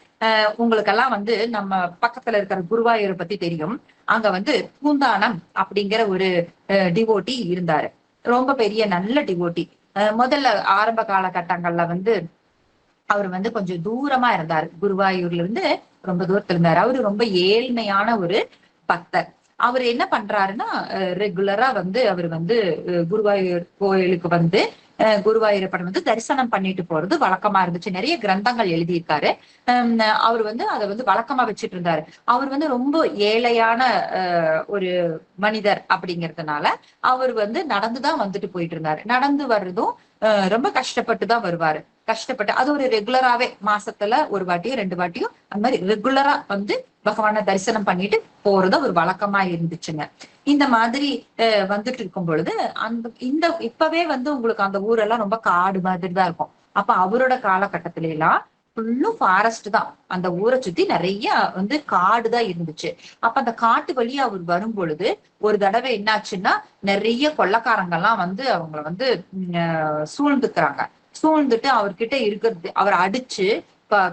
உங்களுக்கெல்லாம் வந்து நம்ம பக்கத்துல இருக்கிற குருவாயூரை பத்தி தெரியும். அங்க வந்து பூந்தானம் அப்படிங்கிற ஒரு டிவோட்டி இருந்தாரு. ரொம்ப பெரிய நல்ல டிவோட்டி. முதல்ல ஆரம்ப காலகட்டங்கள்ல வந்து அவர் வந்து கொஞ்சம் தூரமா இருந்தாரு. குருவாயூர்ல இருந்து ரொம்ப தூரத்துல இருந்தாரு. அவரு ரொம்ப ஏழ்மையான ஒரு பக்தர். அவர் என்ன பண்றாருன்னா ரெகுலரா வந்து அவர் வந்து குருவாயூர் கோயிலுக்கு வந்து குருவாயூரப்பன் வந்து தரிசனம் பண்ணிட்டு போறது வழக்கமா இருந்துச்சு. நிறைய கிரந்தங்கள் எழுதியிருக்காரு. அவர் வந்து அதை வந்து வழக்கமா வச்சுட்டு இருந்தாரு. அவர் வந்து ரொம்ப ஏழையான ஒரு மனிதர் அப்படிங்கறதுனால அவர் வந்து நடந்துதான் வந்துட்டு போயிட்டு இருந்தாரு. நடந்து வர்றதும் ரொம்ப கஷ்டப்பட்டுதான் வருவாரு. கஷ்டப்பட்டு அது ஒரு ரெகுலராவே மாசத்துல ஒரு வாட்டியோ 2 வாட்டியும் அந்த மாதிரி ரெகுலரா வந்து பகவான தரிசனம் பண்ணிட்டு போறது ஒரு வழக்கமா இருந்துச்சுங்க. இந்த மாதிரி வந்துட்டு இருக்கும் பொழுது இப்பவே வந்து உங்களுக்கு அந்த ஊரெல்லாம் ரொம்ப காடு மாதிரி தான் இருக்கும். அப்ப அவரோட காலகட்டத்தில எல்லாம் ஃபுல்லும் ஃபாரஸ்ட் தான். அந்த ஊரை சுத்தி நிறைய வந்து காடு தான் இருந்துச்சு. அப்ப அந்த காட்டு வழியா அவர் வரும் பொழுது ஒரு தடவை என்னாச்சுன்னா நிறைய கொள்ளைக்காரங்கெல்லாம் வந்து அவங்கள வந்து சூழ்ந்துக்கிறாங்க. சூழ்ந்துட்டு அவர்கிட்ட இருக்கிறது அவர் அடிச்சு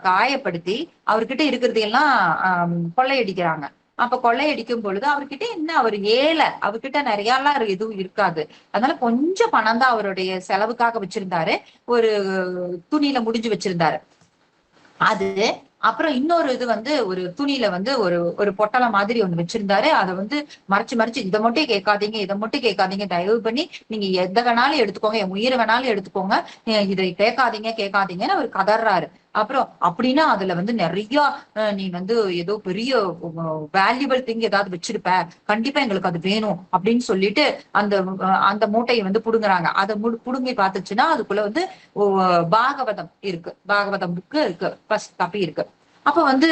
காயப்படுத்தி அவர்கிட்ட இருக்கிறது எல்லாம் கொள்ளையடிக்கிறாங்க. அப்ப கொள்ளையடிக்கும் பொழுது அவர்கிட்ட என்ன, அவர் ஏழை, அவர்கிட்ட நிறைய எல்லாம் எதுவும் இருக்காது. அதனால கொஞ்சம் பணம் தான் அவருடைய செலவுக்காக வச்சிருந்தாரு. ஒரு துணியில முடிஞ்சு வச்சிருந்தாரு அது. அப்புறம் இன்னொரு இது வந்து ஒரு துணியில வந்து ஒரு ஒரு பொட்டலை மாதிரி ஒண்ணு வச்சிருந்தாரு. அதை வந்து மறைச்சு மறைச்சு இதை மட்டும் கேட்காதீங்க, இதை மட்டும் கேட்காதீங்க, தயவு பண்ணி நீங்க எதை வேணாலும் எடுத்துக்கோங்க, என் உயிரை வேணாலும் எடுத்துக்கோங்க, இதை கேட்காதீங்க கேட்காதீங்கன்னு அவர் கதறாரு. அப்புறம் அப்படின்னா அதுல வந்து நிறைய நீ வந்து ஏதோ பெரிய வேல்யூபிள் திங் ஏதாவது வச்சிருப்ப, கண்டிப்பா எங்களுக்கு அது வேணும் அப்படின்னு சொல்லிட்டு அந்த அந்த மூட்டையை வந்து புடுங்குறாங்க. அதை புடுங்கி பார்த்துச்சுன்னா அதுக்குள்ள வந்து பாகவதம் இருக்கு, பாகவதம் புக்கு இருக்கு, ஃபர்ஸ்ட் காப்பி இருக்கு. அப்ப வந்து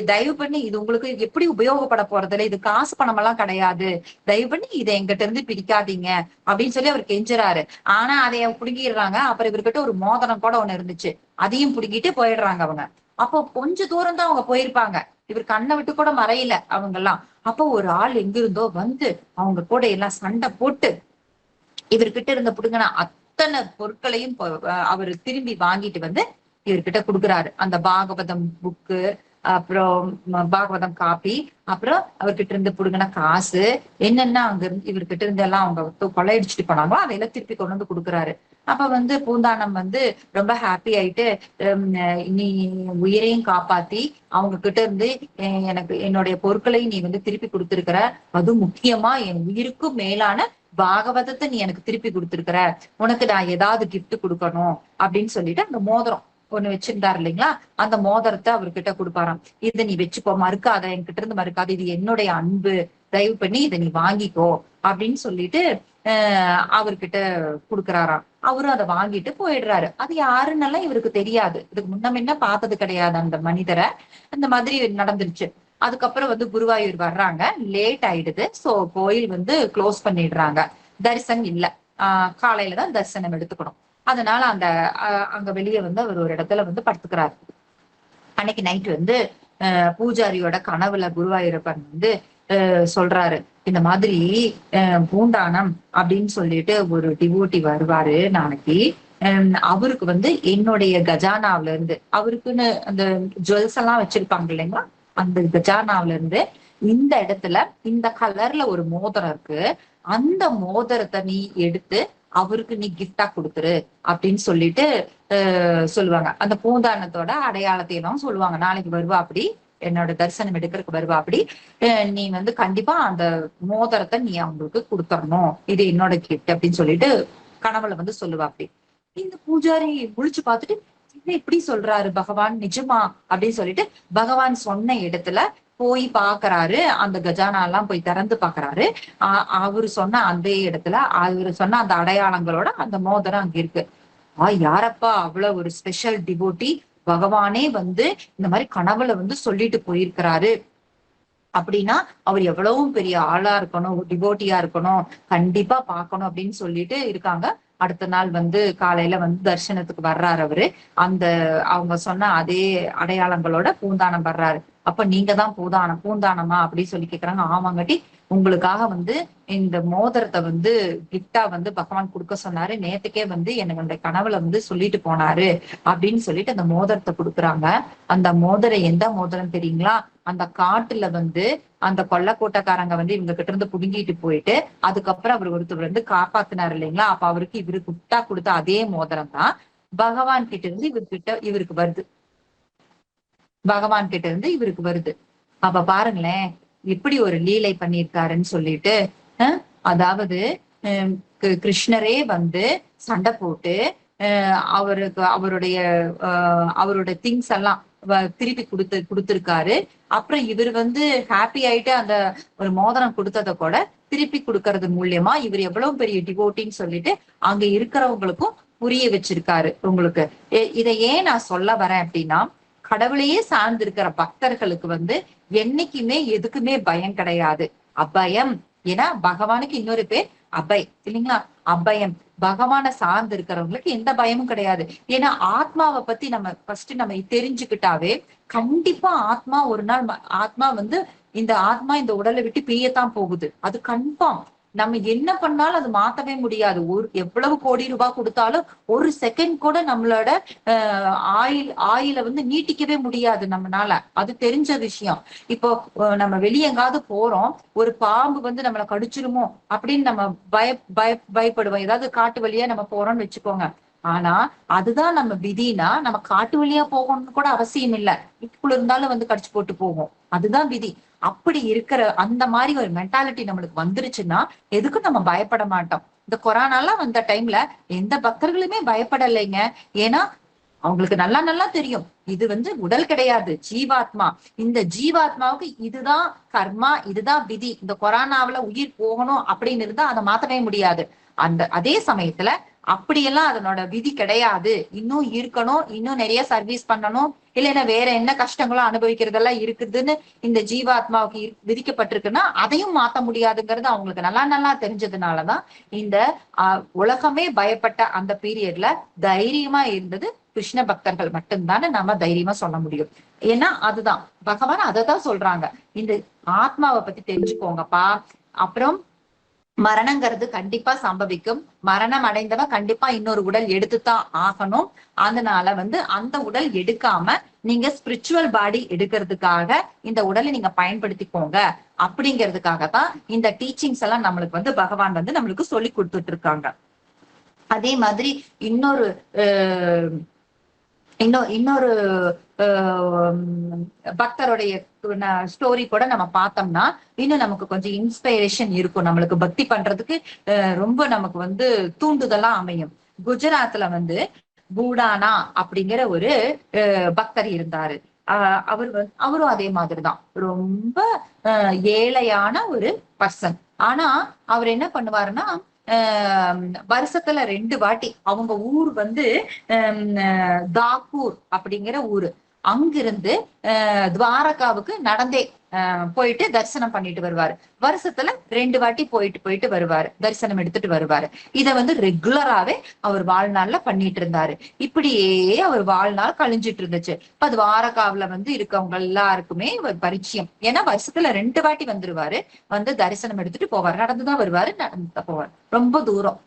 தயவு பண்ணி இது உங்களுக்கு எப்படி உபயோகப்பட போறதில்ல, இது காசு பணம் எல்லாம் கிடையாது, தயவு பண்ணி இதை எங்கிட்ட இருந்து பிரிக்காதீங்க அப்படின்னு சொல்லி அவர் கெஞ்சுறாரு. ஆனா அதைய புடுங்கிடுறாங்க. அப்புறம் இவர்கிட்ட ஒரு மோதிரம் கூட ஒண்ணு இருந்துச்சு, அதையும் புடுங்கிட்டு போயிடுறாங்க அவங்க. அப்போ கொஞ்ச தூரம் தான் அவங்க போயிருப்பாங்க. இவர் கண்ணை விட்டு கூட மறையல அவங்க எல்லாம். அப்போ ஒரு ஆள் எங்கிருந்தோ வந்து அவங்க கூட எல்லாம் சண்டை போட்டு இவர்கிட்ட இருந்த புடுங்கின அத்தனை பொருட்களையும் அவர் திரும்பி வாங்கிட்டு வந்து இவர்கிட்ட கொடுக்குறாரு. அந்த பாகவதம் புக்கு, அப்புறம் பாகவதம் காப்பி, அப்புறம் அவர்கிட்ட இருந்து புடுங்கின காசு, என்னென்ன அங்க இருந்து இவர்கிட்ட இருந்து எல்லாம் அவங்க கொள்ளையடிச்சுட்டு போனாங்களோ அதையெல்லாம் திருப்பி கொண்டு வந்து கொடுக்குறாரு. அப்ப வந்து பூந்தானம் வந்து ரொம்ப ஹாப்பி ஆயிட்டு நீ உயிரையும் காப்பாத்தி அவங்க கிட்ட இருந்து எனக்கு என்னுடைய பொருட்களை நீ வந்து திருப்பி கொடுத்திருக்கிற, அதுவும் முக்கியமா என் உயிருக்கும் மேலான பாகவதத்தை நீ எனக்கு திருப்பி கொடுத்திருக்கிற, உனக்கு நான் ஏதாவது கிஃப்ட் கொடுக்கணும் அப்படின்னு சொல்லிட்டு அந்த மோதிரம் ஒண்ணு வச்சிருந்தாரு இல்லைங்களா, அந்த மோதிரத்தை அவர்கிட்ட கொடுப்பாராம். இதை நீ வச்சுக்கோ, மறுக்காத, என்கிட்ட இருந்து மறுக்காத, இது என்னுடைய அன்பு, தயவு பண்ணி இதை நீ வாங்கிக்கோ அப்படின்னு சொல்லிட்டு அவர்கிட்ட கொடுக்குறாராம். அவரும் அதை வாங்கிட்டு போயிடுறாரு. அது யாருன்னெல்லாம் இவருக்கு தெரியாது, இதுக்கு முன்ன முன்ன பார்த்தது கிடையாது அந்த மனிதரை. அந்த மாதிரி நடந்துருச்சு. அதுக்கப்புறம் வந்து குருவாயூர் வர்றாங்க, லேட் ஆயிடுது. சோ கோயில் வந்து க்ளோஸ் பண்ணிடுறாங்க, தரிசனம் இல்ல. காலையில தான் தரிசனம் எடுத்துக்கணும். அதனால அந்த அங்க வெளியே வந்து அவர் ஒரு இடத்துல வந்து படுத்துக்கிறாரு. அன்னைக்கு நைட் வந்து பூஜாரியோட கனவுல குருவாயூரப்பன் வந்து சொல்றாரு, இந்த மாதிரி பூண்டானம் அப்படின்னு சொல்லிட்டு ஒரு டிவோட்டி வருவாரு நாளைக்கு. அவருக்கு வந்து என்னுடைய கஜானாவில இருந்து, அவருக்குன்னு அந்த ஜுவல்ஸ் எல்லாம் வச்சிருப்பாங்க இல்லைங்களா, அந்த கஜானாவில இருந்து இந்த இடத்துல இந்த கலர்ல ஒரு மோதிரம் இருக்கு, அந்த மோதிரத்தை நீ எடுத்து அவருக்கு நீ கிஃப்டா கொடுத்துரு அப்படின்னு சொல்லிட்டு சொல்லுவாங்க. அந்த பூந்தானத்தோட அடையாளத்தை எல்லாம் சொல்லுவாங்க. நாளைக்கு வருவா அப்படி, என்னோட தரிசனம் எடுக்கிறதுக்கு வருவா அப்படி, நீ வந்து கண்டிப்பா அந்த மோதிரத்தை நீ அவங்களுக்கு கொடுத்துடணும், இது என்னோட கிஃப்ட் அப்படின்னு சொல்லிட்டு கனவுல வந்து சொல்லுவா அப்படி. இந்த பூஜாரி முழிச்சு பார்த்துட்டு, என்ன இப்படி சொல்றாரு பகவான், நிஜமா அப்படின்னு சொல்லிட்டு பகவான் சொன்ன இடத்துல போய் பாக்குறாரு. அந்த கஜானா எல்லாம் போய் திறந்து பாக்குறாரு. அவரு சொன்ன அதே இடத்துல அவரு சொன்ன அந்த அடையாளங்களோட அந்த மோதிரம் அங்க இருக்கு. யாரப்பா அவ்வளவு ஒரு ஸ்பெஷல் டிவோட்டி, பகவானே வந்து இந்த மாதிரி கனவுல வந்து சொல்லிட்டு போயிருக்கிறாரு அப்படின்னா அவர் எவ்வளவு பெரிய ஆளா இருக்கணும், டிவோட்டியா இருக்கணும், கண்டிப்பா பார்க்கணும் அப்படின்னு சொல்லிட்டு இருக்காங்க. அடுத்த நாள் வந்து காலையில வந்து தரிசனத்துக்கு வர்றாரு அவரு. அந்த அவங்க சொன்ன அதே அடையாளங்களோட பூந்தானம் வர்றாரு. அப்ப நீங்க தான் பூந்தானமா அப்படின்னு சொல்லி கேக்குறாங்க. ஆமாங்கட்டி, உங்களுக்காக வந்து இந்த மோதிரத்தை வந்து கிஃப்டா வந்து பகவான் கொடுக்க சொன்னாரு, நேத்துக்கே வந்து எனக்கு அந்த கனவுல வந்து சொல்லிட்டு போனாரு அப்படின்னு சொல்லிட்டு அந்த மோதிரத்தை கொடுக்குறாங்க. அந்த மோதிரம் எந்த மோதிரம் தெரியுங்களா, அந்த காட்டுல வந்து அந்த கொள்ளக்கூட்டக்காரங்க வந்து இவங்க கிட்ட இருந்து புடுங்கிட்டு போயிட்டு அதுக்கப்புறம் அவர் ஒருத்தர் வந்து காப்பாத்தினாரு இல்லைங்களா, அப்ப அவருக்கு இவரு குட்டா கொடுத்த அதே மோதிரம் தான் பகவான் கிட்ட இருந்து இவருக்கு வருது. பகவான் கிட்ட இருந்து இவருக்கு வருது. அப்ப பாருங்களேன் எப்படி ஒரு லீலை பண்ணியிருக்காருன்னு சொல்லிட்டு. அதாவது கிருஷ்ணரே வந்து சண்டை போட்டு அவருக்கு அவருடைய திங்ஸ் எல்லாம் திருப்பி கொடுத்திருக்காரு. அப்புறம் இவர் வந்து ஹாப்பி ஆயிட்டு அந்த ஒரு மோதிரம் கொடுத்ததை கூட திருப்பி கொடுக்கறது மூலியமா இவர் எவ்வளவு பெரிய டிவோட்டின்னு சொல்லிட்டு அங்க இருக்கிறவங்களுக்கும் புரிய வச்சிருக்காரு உங்களுக்கு. இதை ஏன் நான் சொல்ல வரேன் அப்படின்னா, கடவுளையே சார்ந்து இருக்கிற பக்தர்களுக்கு வந்து என்னைக்குமே எதுக்குமே பயம் கிடையாது, அபயம். ஏன்னா பகவானுக்கு இன்னொரு பேர் அபய் இல்லைங்களா, அபயம். பகவானை சார்ந்து இருக்கிறவங்களுக்கு எந்த பயமும் கிடையாது. ஏன்னா ஆத்மாவை பத்தி நம்ம ஃபர்ஸ்ட் நம்ம தெரிஞ்சுக்கிட்டாவே கண்டிப்பா ஆத்மா ஒரு நாள் ஆத்மா வந்து இந்த ஆத்மா இந்த உடலை விட்டு பிரியத்தான் போகுது, அது கன்ஃபார்ம். நம்ம என்ன பண்ணாலும் அது மாத்தவே முடியாது. எவ்வளவு கோடி ரூபாய் கொடுத்தாலும் ஒரு செகண்ட் கூட நம்மளோட ஆயில வந்து நீட்டிக்கவே முடியாது நம்மளால, அது தெரிஞ்ச விஷயம். இப்போ நம்ம வெளியே எங்காவது போறோம், ஒரு பாம்பு வந்து நம்மளை கடிச்சிருமோ அப்படின்னு நம்ம பயப்படுவோம். ஏதாவது காட்டு வழியா நம்ம போறோம்னு வச்சுக்கோங்க. ஆனா அதுதான் நம்ம விதினா நம்ம காட்டு வழியா போகணும்னு கூட அவசியம் இல்லை, வீட்டுக்குள்ள இருந்தாலும் வந்து கடிச்சு போட்டு போகும், அதுதான் விதி. அப்படி இருக்கிற அந்த மாதிரி ஒரு மென்டாலிட்டி நம்மளுக்கு வந்துருச்சுன்னா எதுக்கும் நம்ம பயப்பட மாட்டோம். இந்த கொரோனாலாம் வந்த டைம்ல எந்த பக்தர்களுமே பயப்படலைங்க. ஏன்னா அவங்களுக்கு நல்லா நல்லா தெரியும் இது வந்து உடல் கிடையாது, ஜீவாத்மா. இந்த ஜீவாத்மாவுக்கு இதுதான் கர்மா, இதுதான் விதி. இந்த கொரோனாவில உயிர் போகணும் அப்படின்னு இருந்தா அதை மாத்தவே முடியாது. அதே சமயத்துல அப்படியெல்லாம் அதனோட விதி கிடையாது, இன்னும் இருக்கணும், இன்னும் நிறைய சர்வீஸ் பண்ணணும், இல்லைன்னா வேற என்ன கஷ்டங்களும் அனுபவிக்கிறதெல்லாம் இருக்குதுன்னு இந்த ஜீவாத்மாவுக்கு விதிக்கப்பட்டிருக்குன்னா அதையும் மாத்த முடியாதுங்கிறது அவங்களுக்கு நல்லா நல்லா தெரிஞ்சதுனாலதான் இந்த உலகமே பயப்பட்ட அந்த பீரியட்ல தைரியமா இருந்தது கிருஷ்ண பக்தர்கள் மட்டும்தானே நாம தைரியமா சொல்ல முடியும். ஏன்னா அதுதான் பகவான் அததான் சொல்றாங்க, இந்த ஆத்மாவை பத்தி தெரிஞ்சுக்கோங்கப்பா. அப்புறம் மரணங்கிறது கண்டிப்பா சம்பவிக்கும், மரணம் அடைந்தவன் கண்டிப்பா இன்னொரு உடல் எடுத்துத்தான் ஆகணும். அதனால வந்து அந்த உடல் எடுக்காம நீங்க ஸ்பிரிச்சுவல் பாடி எடுக்கிறதுக்காக இந்த உடலை நீங்க பயன்படுத்திக்கோங்க அப்படிங்கிறதுக்காக தான் இந்த டீச்சிங்ஸ் எல்லாம் நம்மளுக்கு வந்து பகவான் வந்து நம்மளுக்கு சொல்லி கொடுத்துட்டு இருக்காங்க. அதே மாதிரி இன்னொரு இன்னொரு பக்தருடைய ஸ்டோரி கூட நம்ம பார்த்தோம்னா இன்னும் நமக்கு கொஞ்சம் இன்ஸ்பைரேஷன் இருக்கும், நம்மளுக்கு பக்தி பண்றதுக்கு ரொம்ப நமக்கு வந்து தூண்டுதலா அமையும். குஜராத்ல வந்து பூடானா அப்படிங்கிற ஒரு பக்தர் இருந்தாரு. அவரும் அதே மாதிரிதான் ரொம்ப ஏழையான ஒரு பர்சன். ஆனா அவர் என்ன பண்ணுவாருன்னா ஆஹ் வருஷத்துல 2 வாட்டி அவங்க ஊர் வந்து தாக்கூர் அப்படிங்கிற ஊரு, அங்கிருந்து துவாரகாவுக்கு நடந்தே போயிட்டு தரிசனம் பண்ணிட்டு வருவாரு. வருஷத்துல 2 வாட்டி போயிட்டு போயிட்டு வருவாரு, தரிசனம் எடுத்துட்டு வருவாரு. இத வந்து ரெகுலராவே அவர் வாழ்நாள்ல பண்ணிட்டு இருந்தாரு. இப்படியே அவர் வாழ்நாள் கழிஞ்சிட்டு இருந்துச்சு. இப்ப துவாரகாவுல வந்து இருக்கவங்க எல்லாருக்குமே ஒரு பரிச்சயம். ஏன்னா வருஷத்துல 2 வாட்டி வந்துருவாரு, வந்து தரிசனம் எடுத்துட்டு போவாரு, நடந்துதான் வருவாரு, நடந்துதான் போவார். ரொம்ப தூரம்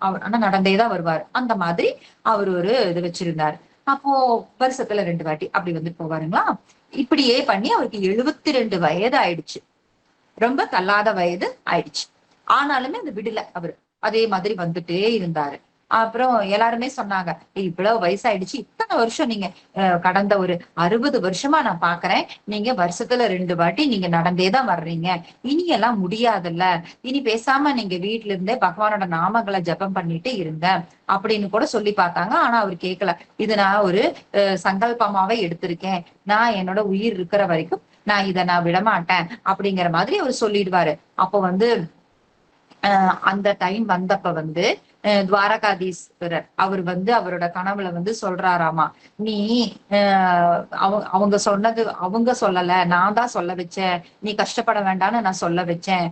அவர் ஆனா நடந்தேதான் வருவாரு. அந்த மாதிரி அவர் ஒரு இது வச்சிருந்தாரு. அப்போ வருஷத்துல 2 வாட்டி அப்படி வந்து போவாருங்களா. இப்படியே பண்ணி அவருக்கு 72 வயது ஆயிடுச்சு, ரொம்ப தள்ளாத வயது ஆயிடுச்சு. ஆனாலுமே அந்த விடல அவரு, அதே மாதிரி வந்துட்டே இருந்தாரு. அப்புறம் எல்லாருமே சொன்னாங்க, இவ்வளவு வயசாயிடுச்சு, இத்தனை வருஷம் நீங்க கடந்த ஒரு 60 வருஷமா நான் பாக்குறேன், நீங்க வருஷத்துல 2 வாட்டி நீங்க நடந்தேதான் வர்றீங்க, இனி எல்லாம் முடியாதுல்ல, இனி பேசாம நீங்க வீட்டுல இருந்தே பகவானோட நாமங்களை ஜபம் பண்ணிட்டு இருங்க அப்படின்னு கூட சொல்லி பார்த்தாங்க. ஆனா அவர் கேட்கல. இது நான் ஒரு சங்கல்பமாவே எடுத்திருக்கேன், நான் என்னோட உயிர் இருக்கிற வரைக்கும் நான் இதை நான் விடமாட்டேன் அப்படிங்கிற மாதிரி அவர் சொல்லிடுவாரு. அப்போ வந்து அந்த டைம் வந்தப்ப வந்து துவாரகாதீஸ்வரர் அவர் வந்து அவரோட கனவுல வந்து சொல்றாராமா, நீ அவங்க சொன்னது அவங்க சொல்லல, நான் தான் சொல்ல வச்சேன், நீ கஷ்டப்பட வேண்டாம்னு நான் சொல்ல வச்சேன்.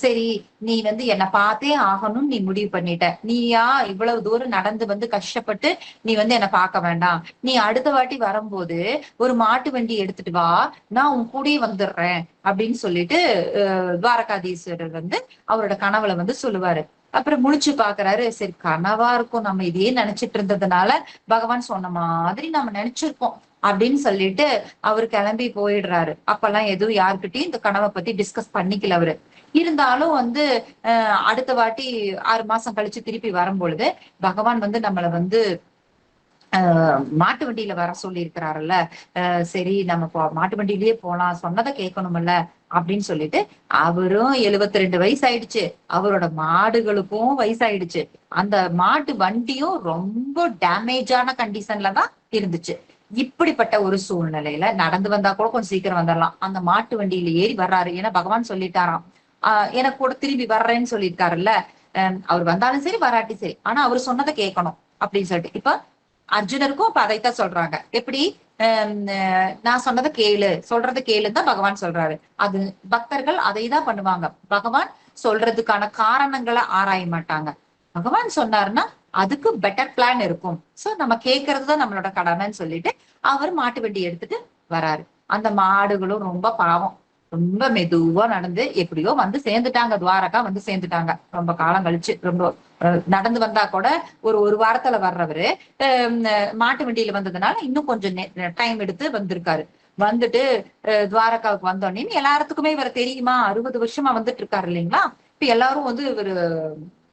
சரி, நீ வந்து என்னை பார்த்தே ஆகணும்னு நீ முடிவு பண்ணிட்ட, நீயா இவ்வளவு தூரம் நடந்து வந்து கஷ்டப்பட்டு நீ வந்து என்னை பார்க்க வேண்டாம், நீ அடுத்த வாட்டி வரும்போது ஒரு மாட்டு வண்டி எடுத்துட்டு வா, நான் உன் கூடயே வந்துடுறேன் அப்படின்னு சொல்லிட்டு துவாரகாதீஸ்வரர் வந்து அவரோட கனவுல வந்து சொல்லுவாரு. அப்புறம் முழிச்சு பாக்குறாரு, சரி கனவா இருக்கும், நம்ம இதையே நினைச்சிட்டு இருந்ததுனால பகவான் சொன்ன மாதிரி நம்ம நினைச்சிருக்கோம் அப்படின்னு சொல்லிட்டு அவரு கிளம்பி போயிடுறாரு. அப்பெல்லாம் எதுவும் யாருக்கிட்டையும் இந்த கனவை பத்தி டிஸ்கஸ் பண்ணிக்கல அவரு. இருந்தாலும் வந்து அடுத்த வாட்டி 6 மாசம் கழிச்சு திருப்பி வரும்பொழுது பகவான் வந்து நம்மளை வந்து மாட்டு வண்டியில வர சொல்லி இருக்கிறாருல்ல, சரி நம்ம மாட்டு வண்டியிலேயே போலாம், சொன்னதை கேட்கணும்ல அப்படின்னு சொல்லிட்டு அவரும் 72 வயசு ஆயிடுச்சு, அவரோட மாடுகளுக்கும் வயசாயிடுச்சு, அந்த மாட்டு வண்டியும் ரொம்ப டேமேஜான கண்டிஷன்ல தான் இருந்துச்சு. இப்படிப்பட்ட ஒரு சூழ்நிலையில நடந்து வந்தா கூட கொஞ்சம் சீக்கிரம் வந்துடலாம், அந்த மாட்டு வண்டியில ஏறி வர்றாரு. ஏன்னா பகவான் சொல்லிட்டாராம், எனக்கு கூட திரும்பி வர்றேன்னு சொல்லியிருக்காருல்ல, அவர் வந்தாலும் சரி வராட்டி சரி, ஆனா அவர் சொன்னதை கேட்கணும் அப்படின்னு சொல்லிட்டு இப்ப அர்ஜுனருக்கும் அப்ப அதைத்தான் சொல்றாங்க. எப்படி நான் சொன்னதை கேளு, சொல்றதை கேளுன்னு தான் பகவான் சொல்றாரு. அது பக்தர்கள் அதை தான் பண்ணுவாங்க, பகவான் சொல்றதுக்கான காரணங்களை ஆராய மாட்டாங்க. பகவான் சொன்னாருன்னா அதுக்கு பெட்டர் பிளான் இருக்கும், சோ நம்ம கேட்கறதுதான் நம்மளோட கடமைன்னு சொல்லிட்டு அவர் மாட்டு வண்டி எடுத்துட்டு வராரு. அந்த மாடுகளும் ரொம்ப பாவம், ரொம்ப மெதுவா நடந்து எப்படியோ வந்து சேர்ந்துட்டாங்க, துவாரகா வந்து சேர்ந்துட்டாங்க. ரொம்ப காலம் கழிச்சு, ரொம்ப நடந்து வந்தா கூட ஒரு வாரத்துல வர்றவரு மாட்டு வண்டியில வந்ததுனால இன்னும் கொஞ்சம் டைம் எடுத்து வந்திருக்காரு. வந்துட்டு துவாரகாவுக்கு வந்தோடனே எல்லாத்துக்குமே இவரை தெரியுமா, 60 வருஷமா வந்துட்டு இருக்காரு இல்லைங்களா. இப்ப எல்லாரும் வந்து இவரு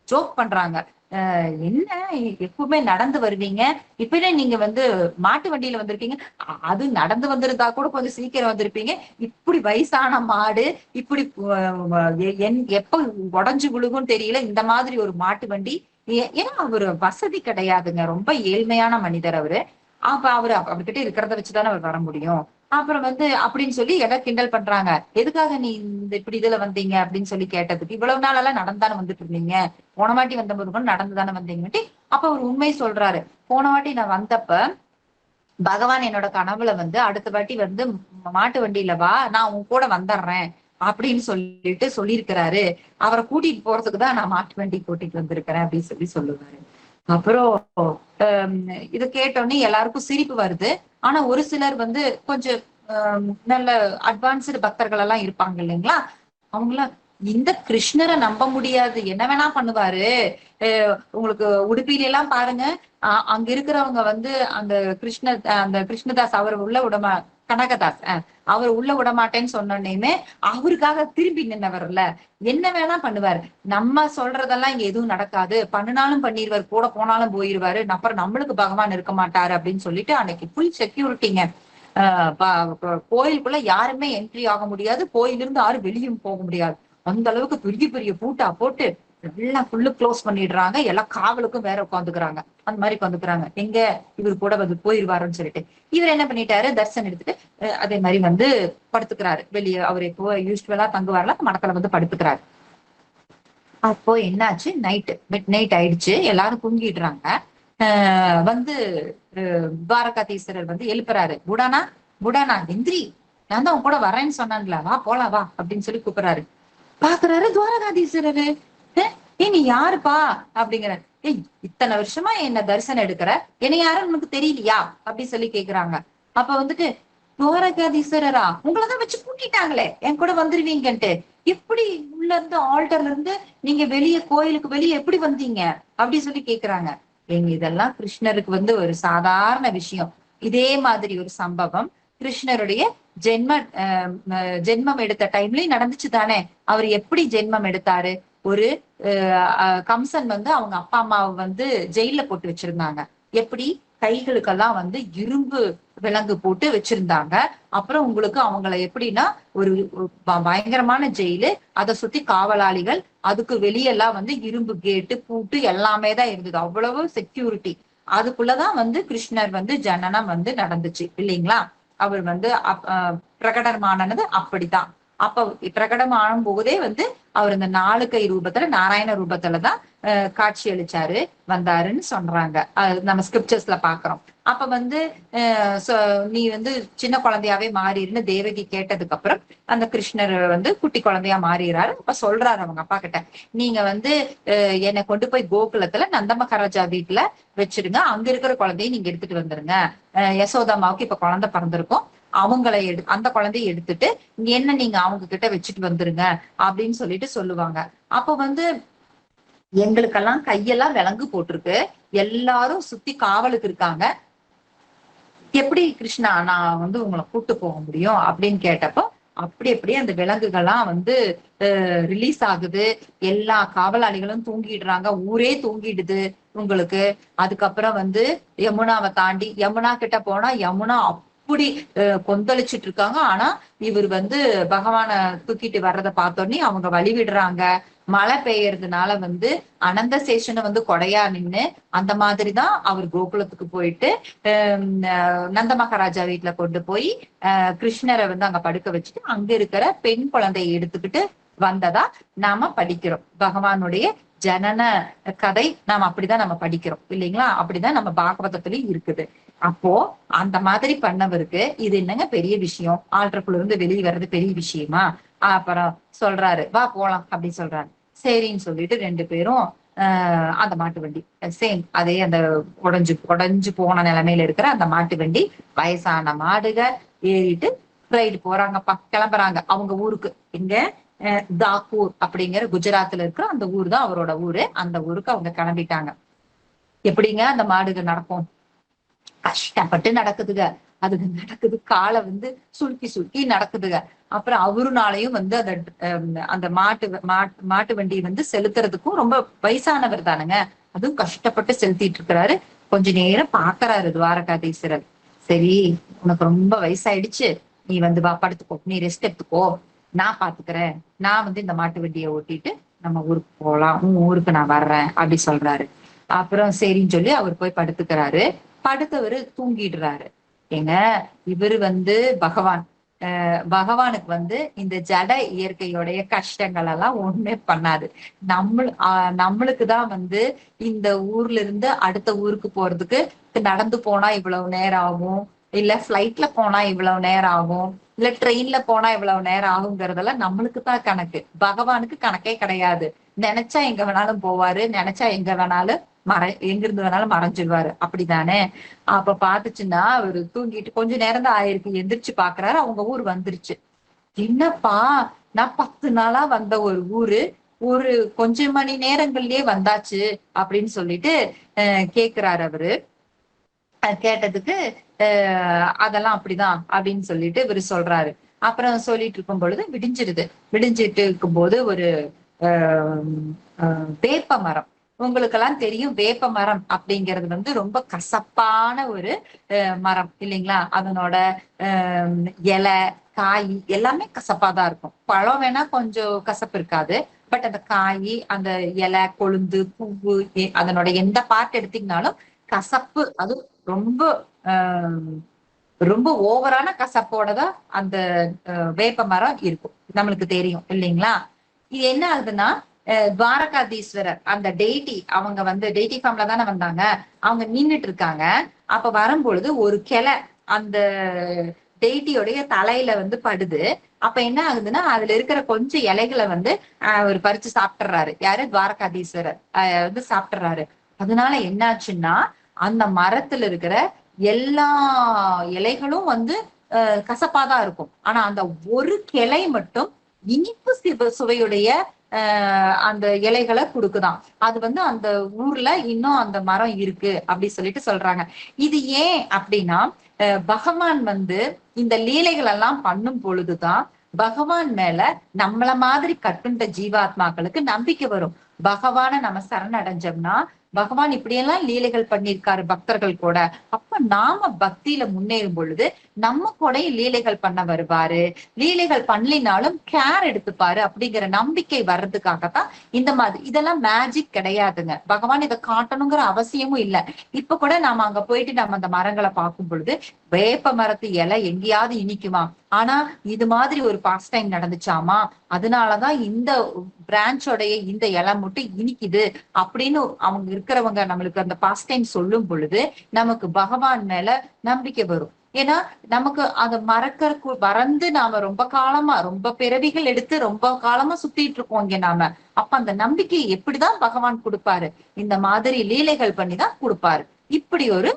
ஜோக் பண்றாங்க, என்ன எப்பவுமே நடந்து வருவீங்க, இப்பவே நீங்க வந்து மாட்டு வண்டியில வந்திருக்கீங்க, அது நடந்து வந்திருந்தா கூட கொஞ்சம் சீக்கிரம் வந்திருப்பீங்க, இப்படி வயசான மாடு இப்படி எப்ப உடஞ்சு விழுகும் தெரியல, இந்த மாதிரி ஒரு மாட்டு வண்டி. ஏன்னா அவரு வசதி கிடையாதுங்க, ரொம்ப ஏழ்மையான மனிதர் அவரு. அப்ப அவரு அவர்கிட்ட இருக்கிறத வச்சுதானே அவர் வர முடியும். அப்புறம் வந்து அப்படின்னு சொல்லி எதை கிண்டல் பண்றாங்க, எதுக்காக நீ இந்த இப்படி இதுல வந்தீங்க அப்படின்னு சொல்லி கேட்டதுக்கு, இவ்வளவு நாள் எல்லாம் நடந்தானே வந்துட்டு இருந்தீங்க, போன வாட்டி வந்தபோது கூட நடந்துதானே வந்தீங்கன்ட்டு. அப்ப ஒரு உண்மை சொல்றாரு, போன வாட்டி நான் வந்தப்ப பகவான் என்னோட கனவுல வந்து அடுத்த வாட்டி வந்து மாட்டு வண்டியில வா, நான் உன் கூட வந்துடுறேன் அப்படின்னு சொல்லிட்டு சொல்லியிருக்கிறாரு, அவரை கூட்டிட்டு போறதுக்கு தான் நான் மாட்டு வண்டி கூட்டிட்டு வந்திருக்கிறேன் அப்படின்னு சொல்லி சொல்லுவாரு. அப்புறம் இதை கேட்டோடனே எல்லாருக்கும் சிரிப்பு வருது. ஆனா ஒரு சிலர் வந்து கொஞ்சம் நல்ல அட்வான்ஸ்டு பக்தர்கள் எல்லாம் இருப்பாங்க இல்லைங்களா, அவங்கள இந்த கிருஷ்ணரை நம்ப முடியாது, என்ன வேணா பண்ணுவாரு, உங்களுக்கு உடுப்பில பாருங்க, அங்க இருக்கிறவங்க வந்து அந்த கிருஷ்ணதாஸ் அவர் உள்ள விட கனகதாஸ் அவர் உள்ள விட மாட்டேன்னு சொன்னோன்னே அவருக்காக திரும்பி நின்னவர்ல என்ன வேணா பண்ணுவாரு. நம்ம சொல்றதெல்லாம் இங்க எதுவும் நடக்காது, பண்ணினாலும் பண்ணிடுவாரு, கூட போனாலும் போயிருவாரு, அப்புறம் நம்மளுக்கு பகவான் இருக்க மாட்டாரு அப்படின்னு சொல்லிட்டு அன்னைக்கு ஃபுல் செக்யூரிட்டிங்க. கோயிலுக்குள்ள யாருமே என்ட்ரி ஆக முடியாது, கோயிலிருந்து யாரும் வெளியும் போக முடியாது. அந்த அளவுக்கு பெரிய பெரிய பூட்டா போட்டு எல்லாம் ஃபுல்லு க்ளோஸ் பண்ணிடுறாங்க. எல்லாம் காவலுக்கும் வேற உட்காந்துக்கிறாங்க. அந்த மாதிரி உட்காந்துக்கிறாங்க. எங்க இவர் கூட வந்து போயிருவாருன்னு சொல்லிட்டு இவர் என்ன பண்ணிட்டாரு, தர்சன் எடுத்துட்டு அதே மாதிரி வந்து படுத்துக்கிறாரு வெளியே. அவர் எப்போ யூஸ்வலா தங்குவார்ல மடத்துல வந்து படுத்துக்கிறாரு. அப்போ என்னாச்சு, மிட் நைட் ஆயிடுச்சு, எல்லாரும் தூங்கிடுறாங்க. வந்து துவாரகாதீஸ்வரர் வந்து எழுப்புறாரு. புடானா புடானா எந்திரி, நான் தான் உன் கூட வரேன்னு சொன்னான்ல, வா போலாம் வா அப்படின்னு சொல்லி கூப்பிடுறாரு. பாக்குறாரு துவாரகாதீஸ்வரரு. ஏய் நீ யாருப்பா அப்படிங்கிற. ஏய் இத்தனை வருஷமா என்ன தரிசனம் எடுக்கிற, என்ன யாரும் உனக்கு தெரியலையா அப்படி சொல்லி கேக்குறாங்க. அப்ப வந்துட்டு துவாரகாதீஸ்வரரா, உங்களதான் வச்சு கூட்டிட்டாங்களே, என் கூட வந்துருவீங்கன்ட்டு, எப்படி உள்ள இருந்து ஆல்டர்ல இருந்து நீங்க வெளியே கோயிலுக்கு வெளியே எப்படி வந்தீங்க அப்படி சொல்லி கேக்குறாங்க. எங்க இதெல்லாம் கிருஷ்ணருக்கு வந்து ஒரு சாதாரண விஷயம். இதே மாதிரி ஒரு சம்பவம் கிருஷ்ணருடைய ஜென்ம ஜென்மம் எடுத்த டைம்லயும் நடந்துச்சு தானே. அவர் எப்படி ஜென்மம் எடுத்தாரு, ஒரு கம்சன் வந்து அவங்க அப்பா அம்மாவை வந்து ஜெயில போட்டு வச்சிருந்தாங்க. எப்படி கைகளுக்கெல்லாம் வந்து இரும்பு விலங்கு போட்டு வச்சிருந்தாங்க. அப்புறம் உங்களுக்கு அவங்களை எப்படின்னா ஒரு பயங்கரமான ஜெயிலு, அதை சுத்தி காவலாளிகள், அதுக்கு வெளியெல்லாம் வந்து இரும்பு கேட்டு பூட்டு எல்லாமே தான் இருந்தது. அவ்வளவு செக்யூரிட்டி. அதுக்குள்ளதான் வந்து கிருஷ்ணர் வந்து ஜனனம் வந்து நடந்துச்சு இல்லைங்களா. அவர் வந்து பிரகடனமானது அப்படித்தான். அப்ப பிரகடனம் போதே வந்து அவர் இந்த 4 கை ரூபத்துல நாராயண ரூபத்துலதான் காட்சி அளிச்சாரு, வந்தாருன்னு சொல்றாங்க. நம்ம ஸ்கிரிப்சர்ஸ்ல பாக்குறோம். அப்ப வந்து நீ வந்து சின்ன குழந்தையாவே மாறிடுன்னு தேவகி கேட்டதுக்கு அப்புறம் அந்த கிருஷ்ணர் வந்து குட்டி குழந்தையா மாறிடுறாரு. அப்ப சொல்றாரு அவங்க அப்பா கிட்ட, நீங்க வந்து என்னை கொண்டு போய் கோகுலத்துல நந்த மகாராஜா வீட்டுல வச்சிருங்க, அங்க இருக்கிற குழந்தைய நீங்க எடுத்துட்டு வந்துருங்க. யசோதாமாவுக்கு இப்ப குழந்தை பிறந்திருக்கும், அவங்களை அந்த குழந்தைய எடுத்துட்டு என்ன நீங்க அவங்க கிட்ட வச்சுட்டு வந்துருங்க அப்படின்னு சொல்லிட்டு சொல்லுவாங்க. அப்ப வந்து எங்களுக்கெல்லாம் கையெல்லாம் விலங்கு போட்டிருக்கு, எல்லாரும் சுத்தி காவலுக்கு இருக்காங்க, எப்படி கிருஷ்ணா நான் வந்து உங்களை கூட்டு போக முடியும் அப்படின்னு கேட்டப்போ, அப்படியே அந்த விலங்குகள்லாம் வந்து ரிலீஸ் ஆகுது. எல்லா காவலாளிகளும் தூங்கிடுறாங்க, ஊரே தூங்கிடுது உங்களுக்கு. அதுக்கப்புறம் வந்து யமுனாவை தாண்டி யமுனா கிட்ட போனா யமுனா அப்படி கொந்தளிச்சிட்டு இருக்காங்க. ஆனா இவர் வந்து பகவான தூக்கிட்டு வர்றதை பார்த்தோன்னே அவங்க வழி விடுறாங்க. மழை பெய்யறதுனால வந்து அனந்த சேஷனை வந்து கொடையா நின்னு அந்த மாதிரிதான் அவர் கோகுலத்துக்கு போயிட்டு நந்த மகாராஜா வீட்டுல கொண்டு போய் கிருஷ்ணரை வந்து அங்க படுக்க வச்சுட்டு அங்க இருக்கிற பெண் குழந்தையை எடுத்துக்கிட்டு வந்ததா நாம படிக்கிறோம். பகவானுடைய ஜனன கதை நாம அப்படிதான் நம்ம படிக்கிறோம் இல்லைங்களா. அப்படிதான் நம்ம பாகவதத்திலயும் இருக்குது. அப்போ அந்த மாதிரி பண்ணவருக்கு இது என்னங்க பெரிய விஷயம், ஆல்டருக்குள்ள இருந்து வெளியே வர்றது பெரிய விஷயமா. அப்புறம் சொல்றாரு வா போலாம் அப்படின்னு சொல்றாரு. சரின்னு சொல்லிட்டு 2 பேரும் அந்த மாட்டு வண்டி சேம் அதே அந்த உடஞ்சு போன நிலைமையில இருக்கிற அந்த மாட்டு வண்டி, வயசான மாடுக ஏறிட்டு ரைடு போறாங்கப்பா, கிளம்புறாங்க அவங்க ஊருக்கு. இங்க தாக்கூர் அப்படிங்கிற குஜராத்ல இருக்கிற அந்த ஊர் தான் அவரோட ஊரு. அந்த ஊருக்கு அவங்க கிளம்பிட்டாங்க. எப்படிங்க அந்த மாடுக நடக்கும், கஷ்டப்பட்டு நடக்குதுங்க. அதுக்கு நடக்குது, காலை வந்து சுருக்கி சுருக்கி நடக்குதுங்க. அப்புறம் அவருனாலையும் வந்து அந்த மாட்டு வண்டி வந்து செலுத்துறதுக்கும் ரொம்ப வயசானவர் தானுங்க, அதுவும் கஷ்டப்பட்டு செலுத்திட்டு இருக்கிறாரு. கொஞ்ச நேரம் பாக்குறாரு துவாரகாதீஸ்வரர். சரி உனக்கு ரொம்ப வயசாயிடுச்சு, நீ வந்து வா படுத்துக்கோ, நீ ரெஸ்ட் எடுத்துக்கோ, நான் பாத்துக்கிறேன், நான் வந்து இந்த மாட்டு வண்டியை ஓட்டிட்டு நம்ம ஊருக்கு போலாம், உன் ஊருக்கு நான் வர்றேன் அப்படி சொல்றாரு. அப்புறம் சரின்னு சொல்லி அவர் போய் படுத்துக்கிறாரு. படுத்தவரு தூங்கிடுறாரு. ஏங்க இவரு வந்து பகவானுக்கு வந்து இந்த ஜட இயற்கையோடைய கஷ்டங்கள் எல்லாம் ஒண்ணுமே பண்ணாது. நம்மளுக்குதான் வந்து இந்த ஊர்ல இருந்து அடுத்த ஊருக்கு போறதுக்கு நடந்து போனா இவ்வளவு நேரம் ஆகும், இல்ல பிளைட்ல போனா இவ்வளவு நேரம் ஆகும், இல்ல ட்ரெயின்ல போனா இவ்வளவு நேரம் ஆகுங்கிறதெல்லாம் நம்மளுக்கு தான் கணக்கு, பகவானுக்கு கணக்கே கிடையாது. நினைச்சா எங்க வேணாலும் போவாரு, நினைச்சா எங்க வேணாலும் எங்கிருந்து வேணாலும் மறைஞ்சிடுவாரு, அப்படித்தானே. அப்ப பாத்துச்சுன்னா அவரு தூங்கிட்டு கொஞ்ச நேரம் தான் ஆயிருக்கு, எந்திரிச்சு பாக்குறாரு அவங்க ஊர் வந்துருச்சு. என்னப்பா, நான் 10 நாளா வந்த ஒரு ஊரு ஒரு கொஞ்ச மணி நேரங்கள்லயே வந்தாச்சு அப்படின்னு சொல்லிட்டு கேக்குறாரு அவரு. கேட்டதுக்கு அதெல்லாம் அப்படிதான் அப்படின்னு சொல்லிட்டு இவரு சொல்றாரு. அப்புறம் சொல்லிட்டு இருக்கும் பொழுது விடிஞ்சிருது. விடிஞ்சிட்டு இருக்கும்போது ஒரு வேப்ப மரம், உங்களுக்கெல்லாம் தெரியும் வேப்ப மரம் அப்படிங்கிறது வந்து ரொம்ப கசப்பான ஒரு மரம் இல்லைங்களா? அதனோட இலை, காய் எல்லாமே கசப்பாதான் இருக்கும். பழம் வேணா கொஞ்சம் கசப்பு இருக்காது. பட் அந்த காய், அந்த இலை, கொழுந்து, பூவு, அதனோட எந்த பார்ட் எடுத்தீங்கனாலும் கசப்பு. அது ரொம்ப ஆஹ் ரொம்ப ஓவரான கசப்போட தான் அந்த வேப்ப மரம் இருக்கும். நம்மளுக்கு தெரியும் இல்லைங்களா? இது என்ன ஆகுதுன்னா, துவாரகாதீஸ்வரர் அந்த டெய்டி, அவங்க வந்து டெய்டி ஃபார்ம்ல தானே வந்தாங்க. அவங்க நின்னுட்டு இருக்காங்க. அப்ப வரும்பொழுது ஒரு கிளை அந்த டெய்டியோடைய தலையில வந்து படுது. அப்ப என்ன ஆகுதுன்னா, அதுல இருக்கிற கொஞ்சம் இலைகளை வந்து அவர் பறிச்சு சாப்பிட்டுறாரு. யாரு? துவாரகாதீஸ்வரர் வந்து சாப்பிட்டுறாரு. அதனால என்னாச்சுன்னா, அந்த மரத்துல இருக்கிற எல்லா இலைகளும் வந்து கசப்பாதான் இருக்கும். ஆனா அந்த ஒரு கிளை மட்டும் இனிப்பு சுவையுடைய அந்த இலைகளை கொடுக்குதாம். அது வந்து அந்த ஊர்ல இன்னும் அந்த மரம் இருக்கு அப்படி சொல்லிட்டு சொல்றாங்க. இது ஏன் அப்படின்னா, பகவான் வந்து இந்த லீலைகள் எல்லாம் பண்ணும் பொழுதுதான் பகவான் மேல நம்மள மாதிரி கட்டுண்ட ஜீவாத்மாக்களுக்கு நம்பிக்கை வரும். பகவான நம்ம சரணடைஞ்சோம்னா பகவான் இப்படியெல்லாம் லீலைகள் பண்ணியிருக்காரு பக்தர்கள் கூட. அப்ப நாம பக்தியில முன்னேறும் பொழுது நம்ம கூட லீலைகள் பண்ண வருவாரு. லீலைகள் பண்ணலினாலும் கேர் எடுத்துப்பாரு அப்படிங்கிற நம்பிக்கை வர்றதுக்காகத்தான் இந்த மாதிரி. இதெல்லாம் மேஜிக் கிடையாதுங்க. பகவான் இதை காட்டணுங்கிற அவசியமும் இல்லை. இப்ப கூட நாம அங்க போயிட்டு நம்ம அந்த மரங்களை பார்க்கும் பொழுது வேப்ப மரத்து இலை எங்கேயாவது இனிக்குமா? ஆனா இது மாதிரி ஒரு பாஸ்ட் டைம் நடந்துச்சாமா, அதனாலதான் இந்த பிரான்ச்சோடைய இந்த இலை மட்டும் இனிக்குது அப்படின்னு அவங்க இருக்கிறவங்க நம்மளுக்கு அந்த பாஸ்ட் டைம் சொல்லும் பொழுது நமக்கு பகவான் மேல நம்பிக்கை வரும். ஏன்னா நமக்கு அதை மறந்து நாம ரொம்ப காலமா ரொம்ப பிறவிகள் எடுத்து ரொம்ப காலமா சுத்திட்டு இருக்கோம் இங்க நாம. அப்ப அந்த நம்பிக்கையை எப்படிதான் பகவான் கொடுப்பாரு? இந்த மாதிரி லீலைகள் பண்ணிதான் கொடுப்பாரு. இப்படி ஒரு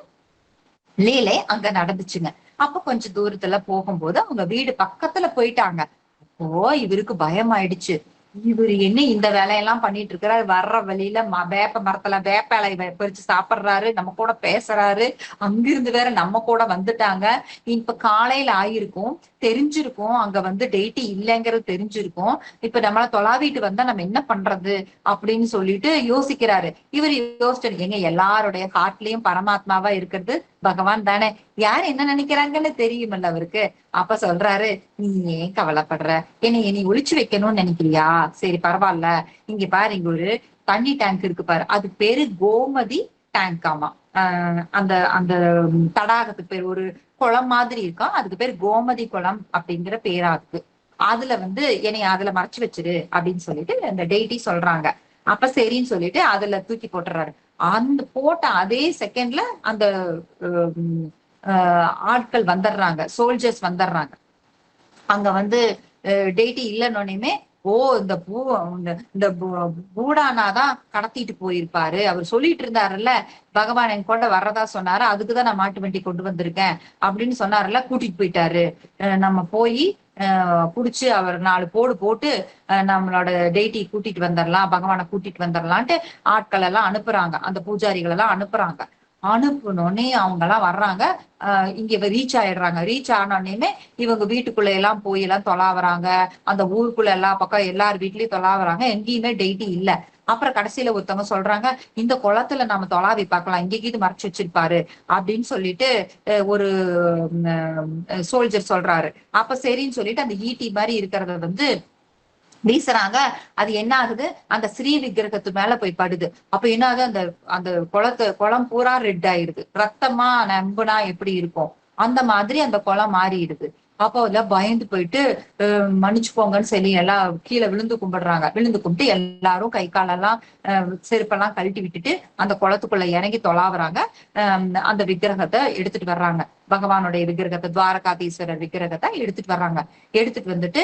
லீலை அங்க நடந்துச்சுங்க. அப்ப கொஞ்சம் தூரத்துல போகும்போது அவங்க வீடு பக்கத்துல போயிட்டாங்க. அப்போ இவருக்கு பயம் ஆயிடுச்சு. இவரு என்ன இந்த வேலையெல்லாம் பண்ணிட்டு இருக்கிறாரு? வர்ற வழியில வேப்ப மரத்துல வேப்ப இலை பறிச்சு சாப்பிடுறாரு, நம்ம கூட பேசுறாரு. அங்கிருந்து வேற நம்ம கூட வந்துட்டாங்க. இப்ப காலையில ஆயிருக்கும், தெரிஞ்சிருக்கும் அங்க வந்து டெய்டி இல்லைங்கிறது தெரிஞ்சிருக்கும். இப்ப நம்மள தொலாவிட்டு வந்தா நம்ம என்ன பண்றது அப்படின்னு சொல்லிட்டு யோசிக்கிறாரு. இவர் யோசிச்சாரு, எங்க எல்லாருடைய ஹார்ட்லயும் பரமாத்மாவா இருக்கிறது பகவான் தானே. யார் என்ன நினைக்கிறாங்கன்னு தெரியுமல்ல அவருக்கு. அப்ப சொல்றாரு, நீ ஏன் கவலைப்படுற? என்னை நீ ஒளிச்சு வைக்கணும்னு நினைக்கிறியா? சரி பரவாயில்ல, இங்க பாரு, இங்க ஒரு தண்ணி டேங்க் இருக்கு பாரு, அது பேரு கோமதி டேங்க். ஆமா, அந்த அந்த தடாகத்துக்கு பேர் ஒரு குளம் மாதிரி இருக்கும், அதுக்கு பேர் கோமதி குளம் அப்படிங்கிற பேரா இருக்கு. அதுல வந்து என்னை அதுல மறைச்சு வச்சிரு அப்படின்னு சொல்லிட்டு அந்த டெய்டி சொல்றாங்க. அப்ப சரின்னு சொல்லிட்டு அதுல தூக்கி போட்டுறாரு. அந்த போட்ட அதே செகண்ட்ல அந்த ஆட்கள் வந்துடுறாங்க, சோல்ஜர்ஸ் வந்துடுறாங்க. அங்க வந்து டெய்டி இல்லைன்னொன்னையுமே, ஓ இந்த இந்த பூடானாதான் கடத்திட்டு போயிருப்பாரு. அவர் சொல்லிட்டு இருந்தாருல்ல, பகவான் என் கூட வர்றதா சொன்னாரு, அதுக்குதான் நான் மாட்டு வண்டி கொண்டு வந்திருக்கேன் அப்படின்னு சொன்னாருல்ல, கூட்டிட்டு போயிட்டாரு. நம்ம போய் புடிச்சு அவர் 4 போடு போட்டு நம்மளோட டெய்டி கூட்டிட்டு வந்துடலாம், பகவானை கூட்டிட்டு வந்துடலான்ட்டு ஆட்கள் எல்லாம் அனுப்புறாங்க, அந்த பூஜாரிகள் எல்லாம் அனுப்புறாங்க. அனுப்புனோடனே அவங்க எல்லாம் வர்றாங்க. இங்க ரீச் ஆயிடுறாங்க. ரீச் ஆனோடனே இவங்க வீட்டுக்குள்ள எல்லாம் போய் எல்லாம் தொலாவுறாங்க. அந்த ஊருக்குள்ள எல்லா பக்கம் எல்லார் வீட்லயும் தொலாவுறாங்க. எங்கேயுமே டெய்டி இல்ல. அப்புறம் கடைசியில ஒருத்தவங்க சொல்றாங்க, இந்த குளத்துல நம்ம தொலாவி பார்க்கலாம், இங்கேயும் மறைச்சு வச்சிருப்பாரு அப்படின்னு சொல்லிட்டு ஒரு சோல்ஜர் சொல்றாரு. அப்ப சரின்னு சொல்லிட்டு அந்த ஈட்டி மாதிரி இருக்கிறத வந்து வீசுறாங்க. அது என்ன ஆகுது? அந்த ஸ்ரீ விக்கிரகத்து மேல போய் படுது. அப்ப என்ன ஆகுது? அந்த அந்த குளம் பூரா ரெட் ஆயிருது. ரத்தமா நம்புனா எப்படி இருக்கும் அந்த மாதிரி அந்த குளம் மாறிடுது. அப்போ எல்லாம் பயந்து போயிட்டு மன்னிச்சுக்கோங்கன்னு சொல்லி எல்லாம் கீழே விழுந்து கும்பிடுறாங்க. விழுந்து கும்பிட்டு எல்லாரும் கை காலெல்லாம் செருப்பெல்லாம் கழட்டி விட்டுட்டு அந்த குளத்துக்குள்ள இறங்கி தொலாவுறாங்க. அந்த விக்கிரகத்தை எடுத்துட்டு வர்றாங்க. பகவானுடைய விக்கிரகத்தை, துவாரகாதீஸ்வரர் விக்கிரகத்தை எடுத்துட்டு வர்றாங்க. எடுத்துட்டு வந்துட்டு,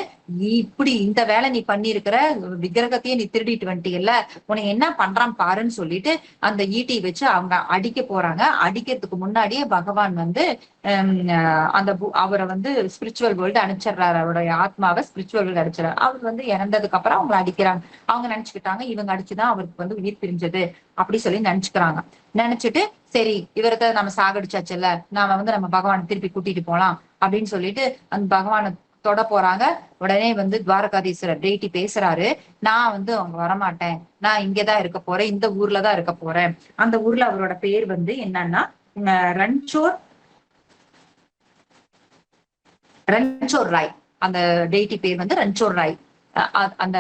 இப்படி இந்த வேலை நீ பண்ணிருக்கிற, விக்கிரகத்தையே நீ திருடிட்டு வந்துட்டீங்கல்ல, உன்னை என்ன பண்றான் பாருன்னு சொல்லிட்டு அந்த ஈட்டி வச்சு அவங்க அடிக்க போறாங்க. அடிக்கிறதுக்கு முன்னாடியே பகவான் வந்து அந்த அவரை வந்து ஸ்பிரிச்சுவல் வேர்ல்டு அனுப்பிச்சிடுறாரு. அவருடைய ஆத்மாவை ஸ்பிரிச்சுவல் வேர்ல்டு அடிச்சிடறாரு. அவர் வந்து இறந்ததுக்கு அப்புறம் அவங்களை அடிக்கிறாங்க. அவங்க நினைச்சுக்கிட்டாங்க இவங்க அடிச்சுதான் அவருக்கு வந்து உயிர் பிரிஞ்சது அப்படி சொல்லி நினைச்சுக்கிறாங்க. நினைச்சிட்டு சரி இவரத நம்ம சாகடிச்சாச்சுல்ல, நாம வந்து நம்ம பகவானை திருப்பி கூட்டிட்டு போலாம் அப்படின்னு சொல்லிட்டு அந்த பகவானை தொட போறாங்க. உடனே வந்து துவாரகாதீஸ்வரர் டெய்டி பேசுறாரு, நான் வந்து அவங்க வரமாட்டேன், நான் இங்கதான் இருக்க போறேன், இந்த ஊர்லதான் இருக்க போறேன். அந்த ஊர்ல அவரோட பேர் வந்து என்னன்னா ரன்சோர் ரன்சோர் ராய். அந்த டெய்டி பேர் வந்து ரன்சோர் ராய். அந்த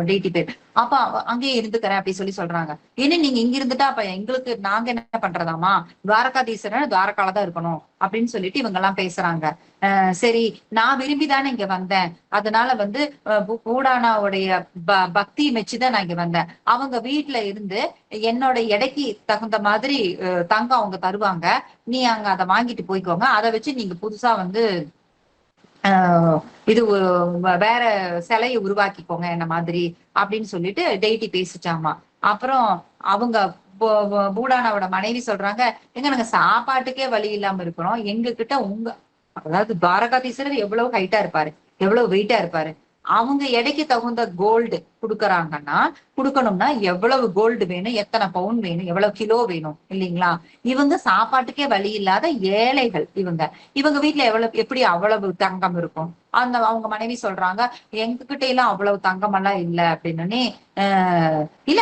டெய்டி பேர். அப்ப அங்கேயே இருந்துக்கிறேன் அப்படி சொல்லி சொல்றாங்க. ஏன்னா நீங்க இங்க இருந்துட்டா அப்ப எங்களுக்கு நாங்க என்ன பண்றதாமா, துவாரகாதீஸ்வரன் துவாரகால தான் இருக்கணும் அப்படின்னு சொல்லிட்டு இவங்க எல்லாம் பேசுறாங்க. சரி, நான் விரும்பிதானே இங்க வந்தேன், அதனால வந்து பூடானாவுடைய பக்தி மெச்சுதான் நான் இங்க வந்தேன். அவங்க வீட்டுல இருந்து என்னோட எடைக்கு தகுந்த மாதிரி தங்கம் அவங்க தருவாங்க, நீ அங்க அதை வாங்கிட்டு போய்க்கோங்க, அதை வச்சு நீங்க புதுசா வந்து இது வேற சிலையை உருவாக்கிக்கோங்க என்ன மாதிரி அப்படின்னு சொல்லிட்டு டெய்டி பேசிச்சாமா. அப்புறம் அவங்க பூடானாவோட மனைவி சொல்றாங்க, எங்க நாங்க சாப்பாட்டுக்கே வழி இல்லாம இருக்கிறோம், எங்க கிட்ட உங்க அதாவது துவாரகாதீஸ்வரர் எவ்வளவு ஹைட்டா இருப்பாரு, எவ்வளவு வெயிட்டா இருப்பாரு, அவங்க எடைக்கு தகுந்த கோல்டு குடுக்கறாங்கன்னா குடுக்கணும்னா எவ்வளவு கோல்டு வேணும், எத்தனை பவுன் வேணும், எவ்வளவு கிலோ வேணும் இல்லைங்களா? இவங்க சாப்பாட்டுக்கே வழி இல்லாத ஏழைகள். இவங்க இவங்க வீட்டுல எப்படி அவ்வளவு தங்கம் இருக்கும்? அந்த அவங்க மனைவி சொல்றாங்க, எங்க கிட்ட எல்லாம் அவ்வளவு தங்கம் எல்லாம் இல்ல அப்படின்னு. இல்ல,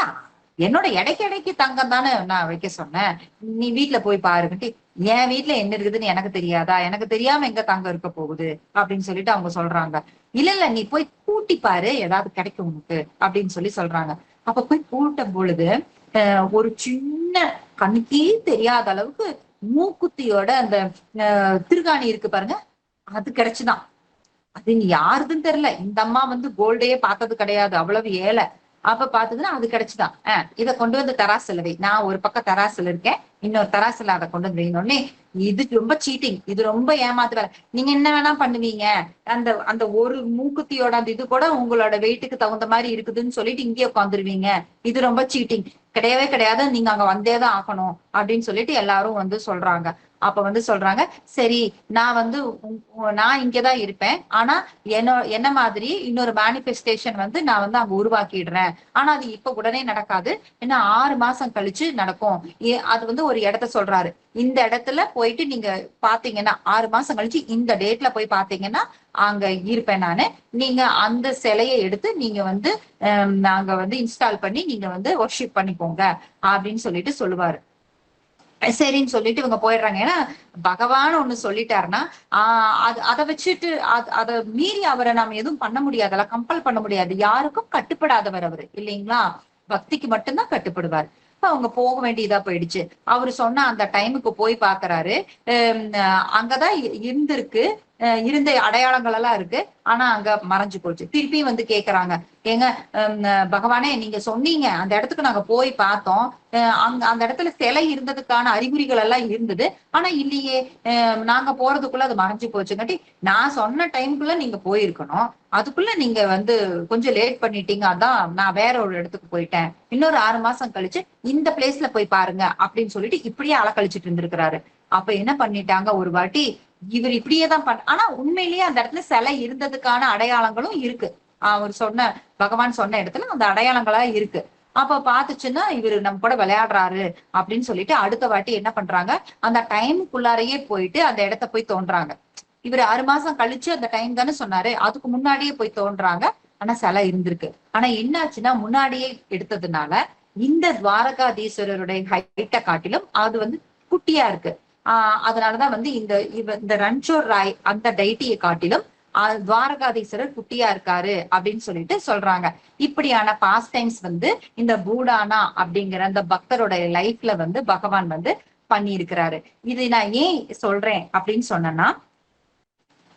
என்னோட எடைக்கு தங்கம் தானே நான் வைக்க சொன்னேன், நீ வீட்டுல போய் பாருங்கட்டு. என் வீட்டுல என்ன இருக்குதுன்னு எனக்கு தெரியாதா, எனக்கு தெரியாம எங்க தங்கம் இருக்க போகுது அப்படின்னு சொல்லிட்டு அவங்க சொல்றாங்க. இல்ல நீ போய் கூட்டி பாரு, ஏதாவது கிடைக்கும் உனக்கு அப்படின்னு சொல்லி சொல்றாங்க. அப்ப போய் கூட்டும் பொழுது ஒரு சின்ன கண்ணுக்கே தெரியாத அளவுக்கு மூக்குத்தியோட அந்த திருகாணி இருக்கு பாருங்க, அது கிடைச்சுதான். அது நீ யாருதுன்னு தெரியல, இந்த அம்மா வந்து கோல்டையே பார்த்தது கிடையாது, அவ்வளவு ஏழை. அப்ப பாத்ததுன்னா அது கிடைச்சுதான். இதை கொண்டு வந்து தராசுல வை, நான் ஒரு பக்கம் தராசுல இருக்கேன், இன்னொரு தராசுல அதை கொண்டு வந்து வைனோடனே, இது ரொம்ப சீட்டிங், இது ரொம்ப ஏமாத்து வேலை, நீங்க என்ன வேணா பண்ணுவீங்க, அந்த அந்த ஒரு மூக்குத்தியோட அந்த இது கூட உங்களோட வெயிட்டுக்கு தகுந்த மாதிரி இருக்குதுன்னு சொல்லிட்டு இங்கே உட்காந்துருவீங்க, இது ரொம்ப சீட்டிங், கிடையவே கிடையாது, நீங்க அங்க வந்தேதான் ஆகணும் அப்படின்னு சொல்லிட்டு எல்லாரும் வந்து சொல்றாங்க. அப்ப வந்து சொல்றாங்க, சரி நான் வந்து நான் இங்கதான் இருப்பேன், ஆனா என்ன மாதிரி இன்னொரு மேனிபெஸ்டேஷன் வந்து நான் வந்து அங்க உருவாக்கிடுறேன், ஆனா அது இப்ப உடனே நடக்காது, ஏன்னா 6 மாசம் கழிச்சு நடக்கும். அது வந்து ஒரு இடத்த சொல்றாரு, இந்த இடத்துல போயிட்டு நீங்க பாத்தீங்கன்னா 6 மாசம் கழிச்சு இந்த டேட்ல போய் பாத்தீங்கன்னா அங்க இருப்பேன் நானு, நீங்க அந்த சிலையை எடுத்து நீங்க வந்து நாங்க வந்து இன்ஸ்டால் பண்ணி நீங்க வந்து வொர்ஷிப் பண்ணிக்கோங்க அப்படின்னு சொல்லிட்டு சொல்லுவாரு. சரின்னு சொல்லிட்டு இவங்க போயிடுறாங்க. ஏன்னா பகவான் ஒண்ணு சொல்லிட்டாருன்னா அதை வச்சுட்டு அதை மீறி அவரை நாம எதுவும் பண்ண முடியாதல்ல, கம்பல் பண்ண முடியாது, யாருக்கும் கட்டுப்படாதவர் அவரு இல்லைங்களா, பக்திக்கு மட்டும்தான் கட்டுப்படுவார். அவங்க போக வேண்டியதா போயிடுச்சு. அவரு சொன்ன அந்த டைமுக்கு போய் பாக்குறாரு, அங்கதான் இருந்திருக்கு, இருந்த அடையாளங்கள் எல்லாம் இருக்கு, ஆனா அங்க மறைஞ்சு போச்சு. திருப்பியும் வந்து கேக்குறாங்க, ஏங்க பகவானே நீங்க சொன்னீங்க அந்த இடத்துக்கு நாங்க போய் பார்த்தோம், அங்க அந்த இடத்துல சிலை இருந்ததுக்கான அறிகுறிகள் எல்லாம் இருந்தது, ஆனா இல்லையே, நாங்க போறதுக்குள்ள அது மறைஞ்சு போச்சுங்காட்டி நான் சொன்ன டைமுக்குள்ள நீங்க போயிருக்கணும், அதுக்குள்ள நீங்க வந்து கொஞ்சம் லேட் பண்ணிட்டீங்க, அதான் நான் வேற ஒரு இடத்துக்கு போயிட்டேன், இன்னொரு 6 மாசம் கழிச்சு இந்த பிளேஸ்ல போய் பாருங்க அப்படின்னு சொல்லிட்டு இப்படியே அலக்கழிச்சிட்டு இருந்திருக்கிறாரு. அப்ப என்ன பண்ணிட்டாங்க, ஒரு வாட்டி இவர் இப்படியேதான் ஆனா உண்மையிலேயே அந்த இடத்துல சிலை இருந்ததுக்கான அடையாளங்களும் இருக்கு, அவர் சொன்ன பகவான் சொன்ன இடத்துல அந்த அடையாளங்களா இருக்கு. அப்ப பாத்துச்சுன்னா இவரு நம்ம கூட விளையாடுறாரு அப்படின்னு சொல்லிட்டு அடுத்த வாட்டி என்ன பண்றாங்க, அந்த டைமுக்குள்ளாரையே போயிட்டு அந்த இடத்த போய் தோன்றாங்க. இவர் 6 மாசம் கழிச்சு அந்த டைம் தானே சொன்னாரு, அதுக்கு முன்னாடியே போய் தோன்றாங்க, ஆனா சிலை இருந்திருக்கு. ஆனா என்னாச்சுன்னா முன்னாடியே எடுத்ததுனால இந்த துவாரகாதீஸ்வரருடைய ஹைட்டை காட்டிலும் அது வந்து குட்டியா இருக்கு. அதனாலதான் வந்து இந்த ரன்சோர் ராய் அந்த டைட்டியை காட்டிலும் துவாரகாதீஸ்வரர் குட்டியா இருக்காரு அப்படின்னு சொல்லிட்டு சொல்றாங்க. இப்படியான பாஸ்ட் டைம்ஸ் வந்து இந்த பூடானா அப்படிங்கிற அந்த பக்தரோட லைஃப்ல வந்து பகவான் வந்து பண்ணி இருக்கிறாரு. இது நான் ஏன் சொல்றேன் அப்படின்னு சொன்னேன்னா,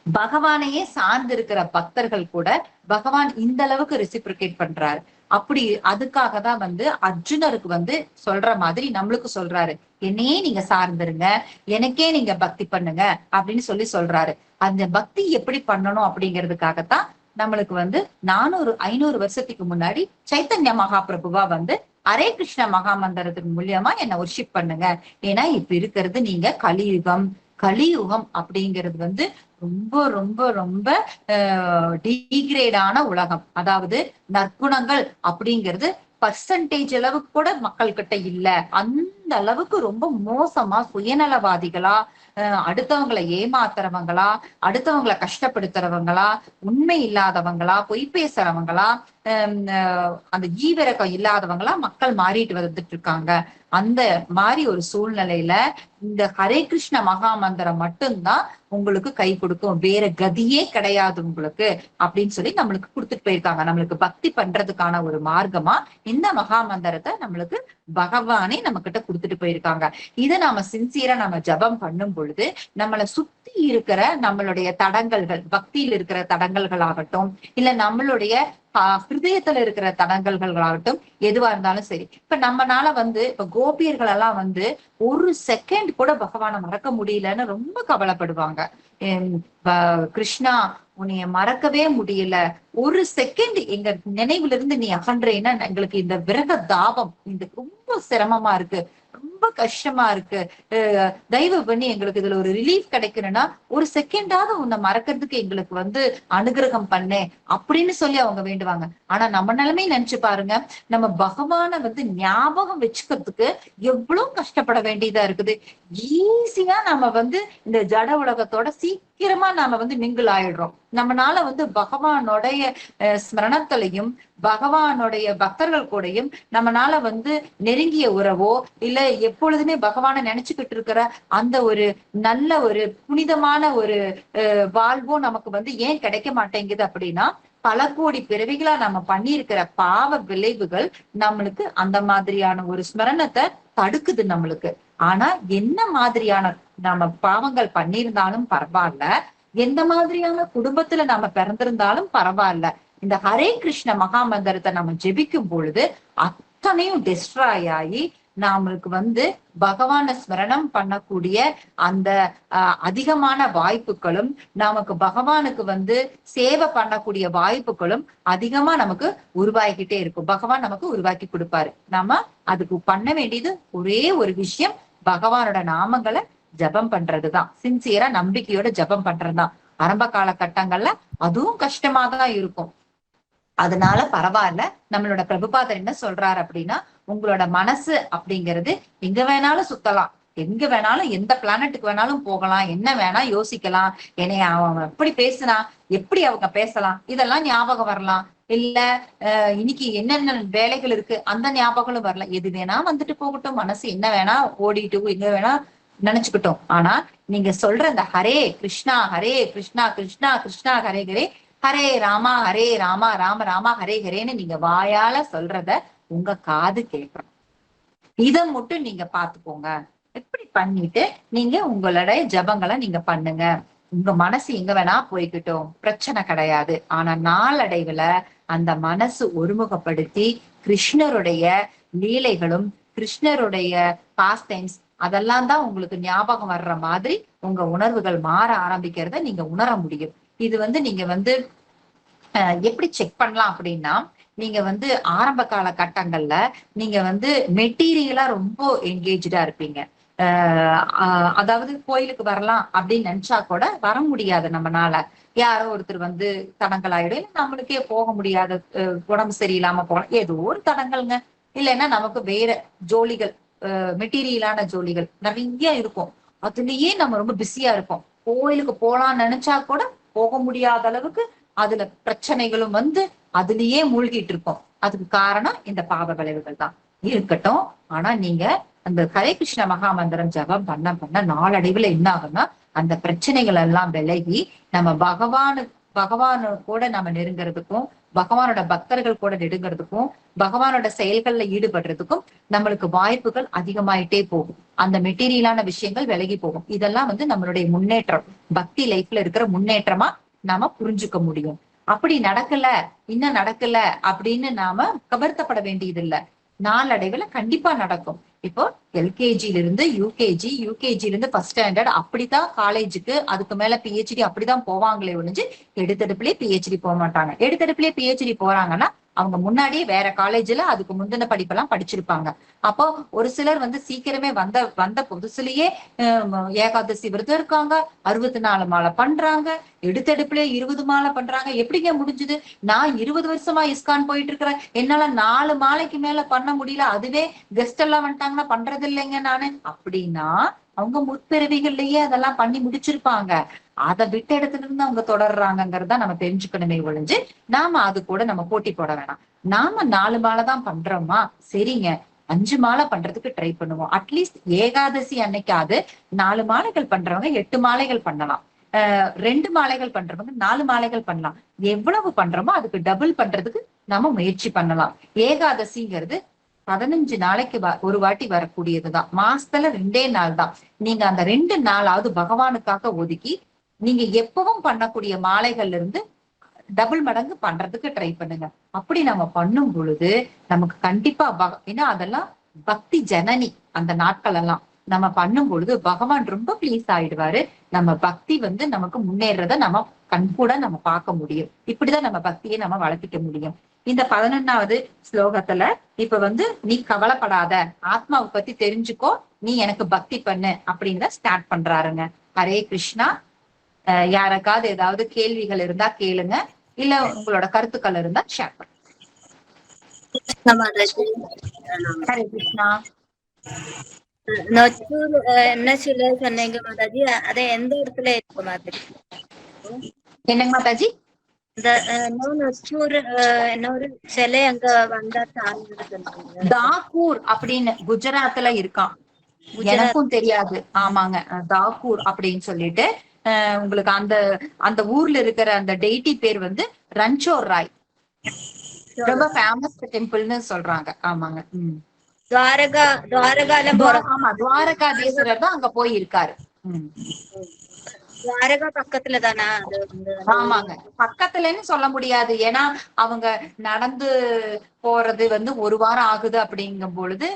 பகவானையே சார்ந்து இருக்கிற பக்தர்கள் கூட பகவான் இந்த அளவுக்கு ரெசிப்ரிகேட் பண்றாரு. அப்படி அதுக்காக தான் வந்து அர்ஜுனருக்கு வந்து சொல்ற மாதிரி நம்மளுக்கு சொல்றாரு, என்னையே நீங்க சார்ந்துருங்க, எனக்கே நீங்க பக்தி பண்ணுங்க அப்படின்னு சொல்லி சொல்றாரு. அந்த பக்தி எப்படி பண்ணணும் அப்படிங்கிறதுக்காகத்தான் நம்மளுக்கு வந்து 500 வருஷத்துக்கு முன்னாடி சைத்தன்ய மகாபிரபுவா வந்து ஹரே கிருஷ்ண மகாமந்திரத்தின் மூலியமா என்ன ஒர்ஷிப் பண்ணுங்க. ஏன்னா இப்ப இருக்கிறது நீங்க கலியுகம், கலியுகம் அப்படிங்கிறது வந்து ரொம்ப ரொம்ப ரொம்ப டீகிரேடான உலகம். அதாவது நற்குணங்கள் அப்படிங்கிறது பர்சன்டேஜ் அளவுக்கு கூட மக்கள் கிட்ட இல்ல. அந்த அளவுக்கு ரொம்ப மோசமா சுயநலவாதிகளா, அடுத்தவங்களை ஏமாத்துறவங்களா, அடுத்தவங்களை கஷ்டப்படுத்துறவங்களா, உண்மை இல்லாதவங்களா, பொய் பேசுறவங்களா, அந்த ஈவிரக்கம் இல்லாதவங்களா மக்கள் மாறிட்டு வந்துட்டு இருக்காங்க. அந்த மாதிரி ஒரு சூழ்நிலையில இந்த ஹரே கிருஷ்ண மகா மந்திரம் மட்டும்தான் உங்களுக்கு கை கொடுக்கும், வேற கதியே கிடையாது உங்களுக்கு அப்படின்னு சொல்லி நம்மளுக்கு கொடுத்துட்டு போயிருக்காங்க. நம்மளுக்கு பக்தி பண்றதுக்கான ஒரு மார்க்கமா இந்த மகா மந்திரத்தை நம்மளுக்கு பகவானே நம்ம கிட்ட கொடுத்துட்டு போயிருக்காங்க. இதை நாம சின்சியரா நம்ம ஜபம் பண்ணும் பொழுது நம்மளை சுத்தி இருக்கிற நம்மளுடைய தடங்கல்கள், பக்தியில் இருக்கிற தடங்கல்கள் ஆகட்டும், இல்ல நம்மளுடைய ஹிருதயத்துல இருக்கிற தடங்கல்களாகட்டும், எதுவா இருந்தாலும் சரி. இப்ப நம்மனால இப்ப கோபியர்கள் எல்லாம் ஒரு செகண்ட் கூட பகவானை மறக்க முடியலன்னு ரொம்ப கவலைப்படுவாங்க. கிருஷ்ணா உன்னைய மறக்கவே முடியல, ஒரு செகண்ட் எங்க நினைவுல இருந்து நீ அகன்றேன்னா எங்களுக்கு இந்த விரக தாபம் இந்த ரொம்ப சிரமமா இருக்கு, ரொம்ப கஷ்டமா இருக்கு, தயவு பண்ணி எங்களுக்கு இதுல ஒரு ரிலீஃப் கிடைக்கணும்னா ஒரு செகண்டாவது உன்னை மறக்கிறதுக்கு எங்களுக்கு அனுகிரகம் பண்ணு அப்படின்னு சொல்லி அவங்க வேண்டுவாங்க. ஆனா நம்ம நிலைமை நினைச்சு பாருங்க, நம்ம பகவான ஞாபகம் வச்சுக்கிறதுக்கு எவ்வளவு கஷ்டப்பட வேண்டியதா இருக்குது. ஈஸியா நம்ம இந்த ஜட உலகத்தோட சீக்கிரமா நாம மிங்கிள் ஆயிடுறோம். நம்மனால பகவானுடைய ஸ்மரணத்திலையும் பகவானுடைய பக்தர்கள் கூடயும் நம்மனால நெருங்கிய உறவோ இல்ல எப்பொழுதுமே பகவானை நினைச்சுக்கிட்டு இருக்கிற அந்த ஒரு நல்ல ஒரு புனிதமான ஒரு வாழ்வோ நமக்கு ஏன் கிடைக்க மாட்டேங்குது அப்படின்னா, பல கோடி பிறவிகளா நம்ம பண்ணியிருக்கிற பாவ விளைவுகள் நம்மளுக்கு அந்த மாதிரியான ஒரு ஸ்மரணத்தை தடுக்குது நம்மளுக்கு. ஆனா என்ன மாதிரியான நாம பாவங்கள் பண்ணியிருந்தாலும் பரவாயில்ல, எந்த மாதிரியான குடும்பத்துல நாம பிறந்திருந்தாலும் பரவாயில்ல, இந்த ஹரே கிருஷ்ண மகா மந்திரத்தை நம்ம ஜெபிக்கும் பொழுது அத்தனையும் டெஸ்ட்ராய் ஆகி நம்மளுக்கு பகவான ஸ்மரணம் பண்ணக்கூடிய அந்த அதிகமான வாய்ப்புகளும், நமக்கு பகவானுக்கு சேவை பண்ணக்கூடிய வாய்ப்புகளும் அதிகமா நமக்கு உருவாகிக்கிட்டே இருக்கும். பகவான் நமக்கு உருவாக்கி கொடுப்பாரு. நாம அதுக்கு பண்ண வேண்டியது ஒரே ஒரு விஷயம், பகவானோட நாமங்களை ஜபம் பண்றதுதான், சின்சியரா நம்பிக்கையோட ஜபம் பண்றதுதான். ஆரம்ப காலகட்டங்கள்ல அதுவும் கஷ்டமாதான் இருக்கும். அதனால பரவாயில்ல, நம்மளோட பிரபுபாதர் என்ன சொல்றாரு அப்படின்னா, உங்களோட மனசு அப்படிங்கிறது எங்க வேணாலும் சுத்தலாம், எங்க வேணாலும் எந்த பிளானட்டுக்கு வேணாலும் போகலாம், என்ன வேணா யோசிக்கலாம், என்னைய அவங்க எப்படி பேசுனா எப்படி அவங்க பேசலாம் இதெல்லாம் ஞாபகம் வரலாம், இல்ல இன்னைக்கு என்னென்ன வேலைகள் இருக்கு அந்த ஞாபகங்களும் வரலாம், எது வேணா போகட்டும், மனசு என்ன வேணா ஓடிட்டு எங்க வேணா நினைச்சுக்கிட்டோம். ஆனா நீங்க சொல்ற இந்த ஹரே கிருஷ்ணா கிருஷ்ணா கிருஷ்ணா ஹரே ஹரே, ஹரே ராமா ராம ராமா ஹரே ஹரேன்னு நீங்க வாயால சொல்றத உங்க காது கேட்கணும். இத மட்டும் நீங்க பாத்துக்கோங்க. எப்படி பண்ணிட்டு நீங்க உங்களுடைய ஜபங்களை நீங்க பண்ணுங்க. உங்க மனசு எங்க வேணா போய்கிட்டோம், பிரச்சனை கிடையாது. ஆனா நாளடைவுல அந்த மனசு ஒருமுகப்படுத்தி கிருஷ்ணருடைய லீலைகளும் கிருஷ்ணருடைய பாஸ்ட் டைம்ஸ் அதெல்லாம் தான் உங்களுக்கு ஞாபகம் வர்ற மாதிரி உங்க உணர்வுகள் மாற ஆரம்பிக்கிறத நீங்க உணர முடியும். இது நீங்க எப்படி செக் பண்ணலாம் அப்படின்னா, நீங்க ஆரம்ப கால கட்டங்கள்ல நீங்க மெட்டீரியலா ரொம்ப என்கேஜா இருப்பீங்க. அதாவது கோயிலுக்கு வரலாம் அப்படின்னு நினைச்சா கூட வர முடியாது நம்மனால. யாரோ ஒருத்தர் தடங்கலாயிடும், இல்ல நம்மளுக்கே போக முடியாத, உடம்பு சரியில்லாம போகலாம், ஏதோ ஒரு தடங்கல்ங்க. இல்லைன்னா நமக்கு வேற ஜோலிகள், மெட்டீரியலான ஜோலிகள் நிறைய இருக்கும், அதுலயே நம்ம ரொம்ப பிஸியா இருப்போம். கோயிலுக்கு போலாம்னு நினைச்சா கூட போக முடியாத அளவுக்கு அதுல பிரச்சனைகளும் அதுலயே மூழ்கிட்டு இருக்கோம். அதுக்கு காரணம் இந்த பாவ விளைவுகள் தான் இருக்கட்டும். ஆனா நீங்க அந்த ஹரே கிருஷ்ண மகா மந்திரம் ஜபம் பண்ண பண்ண நாளடைவுல என்ன ஆகும்னா, அந்த பிரச்சனைகள் எல்லாம் விலகி நம்ம பகவானு கூட நம்ம நெருங்கிறதுக்கும், பகவானோட பக்தர்கள் கூட நெருங்கிறதுக்கும், பகவானோட செயல்கள்ல ஈடுபடுறதுக்கும் நம்மளுக்கு வாய்ப்புகள் அதிகமாயிட்டே போகும். அந்த மெட்டீரியலான விஷயங்கள் விலகி போகும். இதெல்லாம் நம்மளுடைய முன்னேற்றம், பக்தி லைஃப்ல இருக்கிற முன்னேற்றமா நாம புரிஞ்சுக்க முடியும். அப்படி நடக்கல, இன்னும் நடக்கல அப்படின்னு நாம கவர்த்தப்பட வேண்டியது இல்ல. நாளடைவுல கண்டிப்பா நடக்கும். இப்போ எல்கேஜில இருந்து யூகேஜில இருந்து ஃபர்ஸ்ட் ஸ்டாண்டர்ட் அப்படித்தான் காலேஜுக்கு, அதுக்கு மேல பிஹெச்டி அப்படிதான் போவாங்களே ஒழிஞ்சு எடுத்தடுப்புலயே பிஹெச்டி போக மாட்டாங்க. எடுத்தடுப்புலயே பிஹெச்டி போறாங்கன்னா அவங்க முன்னாடியே வேற காலேஜ்ல அதுக்கு முந்தின படிப்பெல்லாம் படிச்சிருப்பாங்க. அப்போ ஒரு சிலர் வந்து சீக்கிரமே வந்த புதுசுலயே ஏகாதசி விரதம் இருக்காங்க, 64 மாலை பண்றாங்க, எடுத்தெடுப்புலயே 20 மாலை பண்றாங்க. எப்படிங்க முடிஞ்சது? நான் 20 வருஷமா இஸ்கான் போயிட்டு இருக்கிறேன், என்னால 4 மாலைக்கு மேல பண்ண முடியல, அதுவே கெஸ்ட் எல்லாம் வந்துட்டாங்கன்னா பண்றது இல்லைங்க நானு அப்படின்னா, அவங்க முற்பிறவிகள்லயே அதெல்லாம் பண்ணி முடிச்சிருப்பாங்க. அதை விட்ட இடத்துல இருந்து அவங்க தொடர்றாங்கிறத நம்ம தெரிஞ்சுக்கணுமே ஒழிஞ்சு நாம அது கூட நம்ம போட்டி போட வேணாம். நாம 4 மாலை தான் பண்றோமா, சரிங்க, 5 மாலை பண்றதுக்கு ட்ரை பண்ணுவோம். அட்லீஸ்ட் ஏகாதசி அன்னைக்காவது 4 மாலைகள் பண்றவங்க 8 மாலைகள் பண்ணலாம். 2 மாலைகள் பண்றவங்க 4 மாலைகள் பண்ணலாம். எவ்வளவு பண்றோமோ அதுக்கு டபுள் பண்றதுக்கு நாம முயற்சி பண்ணலாம். ஏகாதசிங்கிறது 15 நாளைக்கு ஒரு வாட்டி வரக்கூடியதுதான். மாசத்துல 2 நாள் தான். நீங்க அந்த 2 நாளாவது பகவானுக்காக ஒதுக்கி நீங்க எப்பவும் பண்ணக்கூடிய மாலைகள்ல இருந்து டபுள் மடங்கு பண்றதுக்கு ட்ரை பண்ணுங்க. அப்படி நம்ம பண்ணும் பொழுது நமக்கு கண்டிப்பா ஏன்னா அதெல்லாம் பக்தி ஜனனி. அந்த நாட்கள் எல்லாம் நம்ம பண்ணும் பொழுது பகவான் ரொம்ப ப்ளீஸ் ஆயிடுவாரு. நம்ம பக்தி வந்து நமக்கு முன்னேறத நம்ம கண்கூட நம்ம பார்க்க முடியும். இப்படிதான் நம்ம பக்தியை நம்ம வளர்த்திக்க முடியும். இந்த 11வது ஸ்லோகத்துல இப்ப வந்து நீ கவலைப்படாத, ஆத்மாவை பத்தி தெரிஞ்சுக்கோ, நீ எனக்கு பக்தி பண்ணு அப்படின்னு ஸ்டார்ட் பண்றாருங்க. ஹரே கிருஷ்ணா. யாருக்காவது ஏதாவது கேள்விகள் இருந்தா கேளுங்க, இல்ல உங்களோட கருத்துக்கள் இருந்தா ஷேர் பண்ணுங்க. ஹரே கிருஷ்ணா. நொச்சூர் என்ன சிலை சொன்னீங்க மாதாஜி? அதை எந்த இடத்துல இருக்கு மாதிரி? என்னங்க மாதாஜி? இந்த நொச்சூர் இன்னொரு சிலை அங்க வந்தா தாக்கூர் அப்படின்னு குஜராத்ல இருக்கான். எனக்கும் தெரியாது. ஆமாங்க, தாக்கூர் அப்படின்னு சொல்லிட்டு உங்களுக்கு அந்த அந்த ஊர்ல இருக்கிற அந்த டெய்டி பேர் வந்து ரன்சோர் ராய். ரொம்ப ஃபேமஸ் டெம்பிள்னு சொல்றாங்க. ஆமாங்க. ஆமா, துவாரகாதீஸ்வரர் தான் அங்க போய் இருக்காரு. துவாரகா பக்கத்துல தானா? ஆமாங்க, பக்கத்துலன்னு சொல்ல முடியாது. ஏன்னா அவங்க நடந்து போறது வந்து 1 வாரம் ஆகுது அப்படிங்கும் பொழுது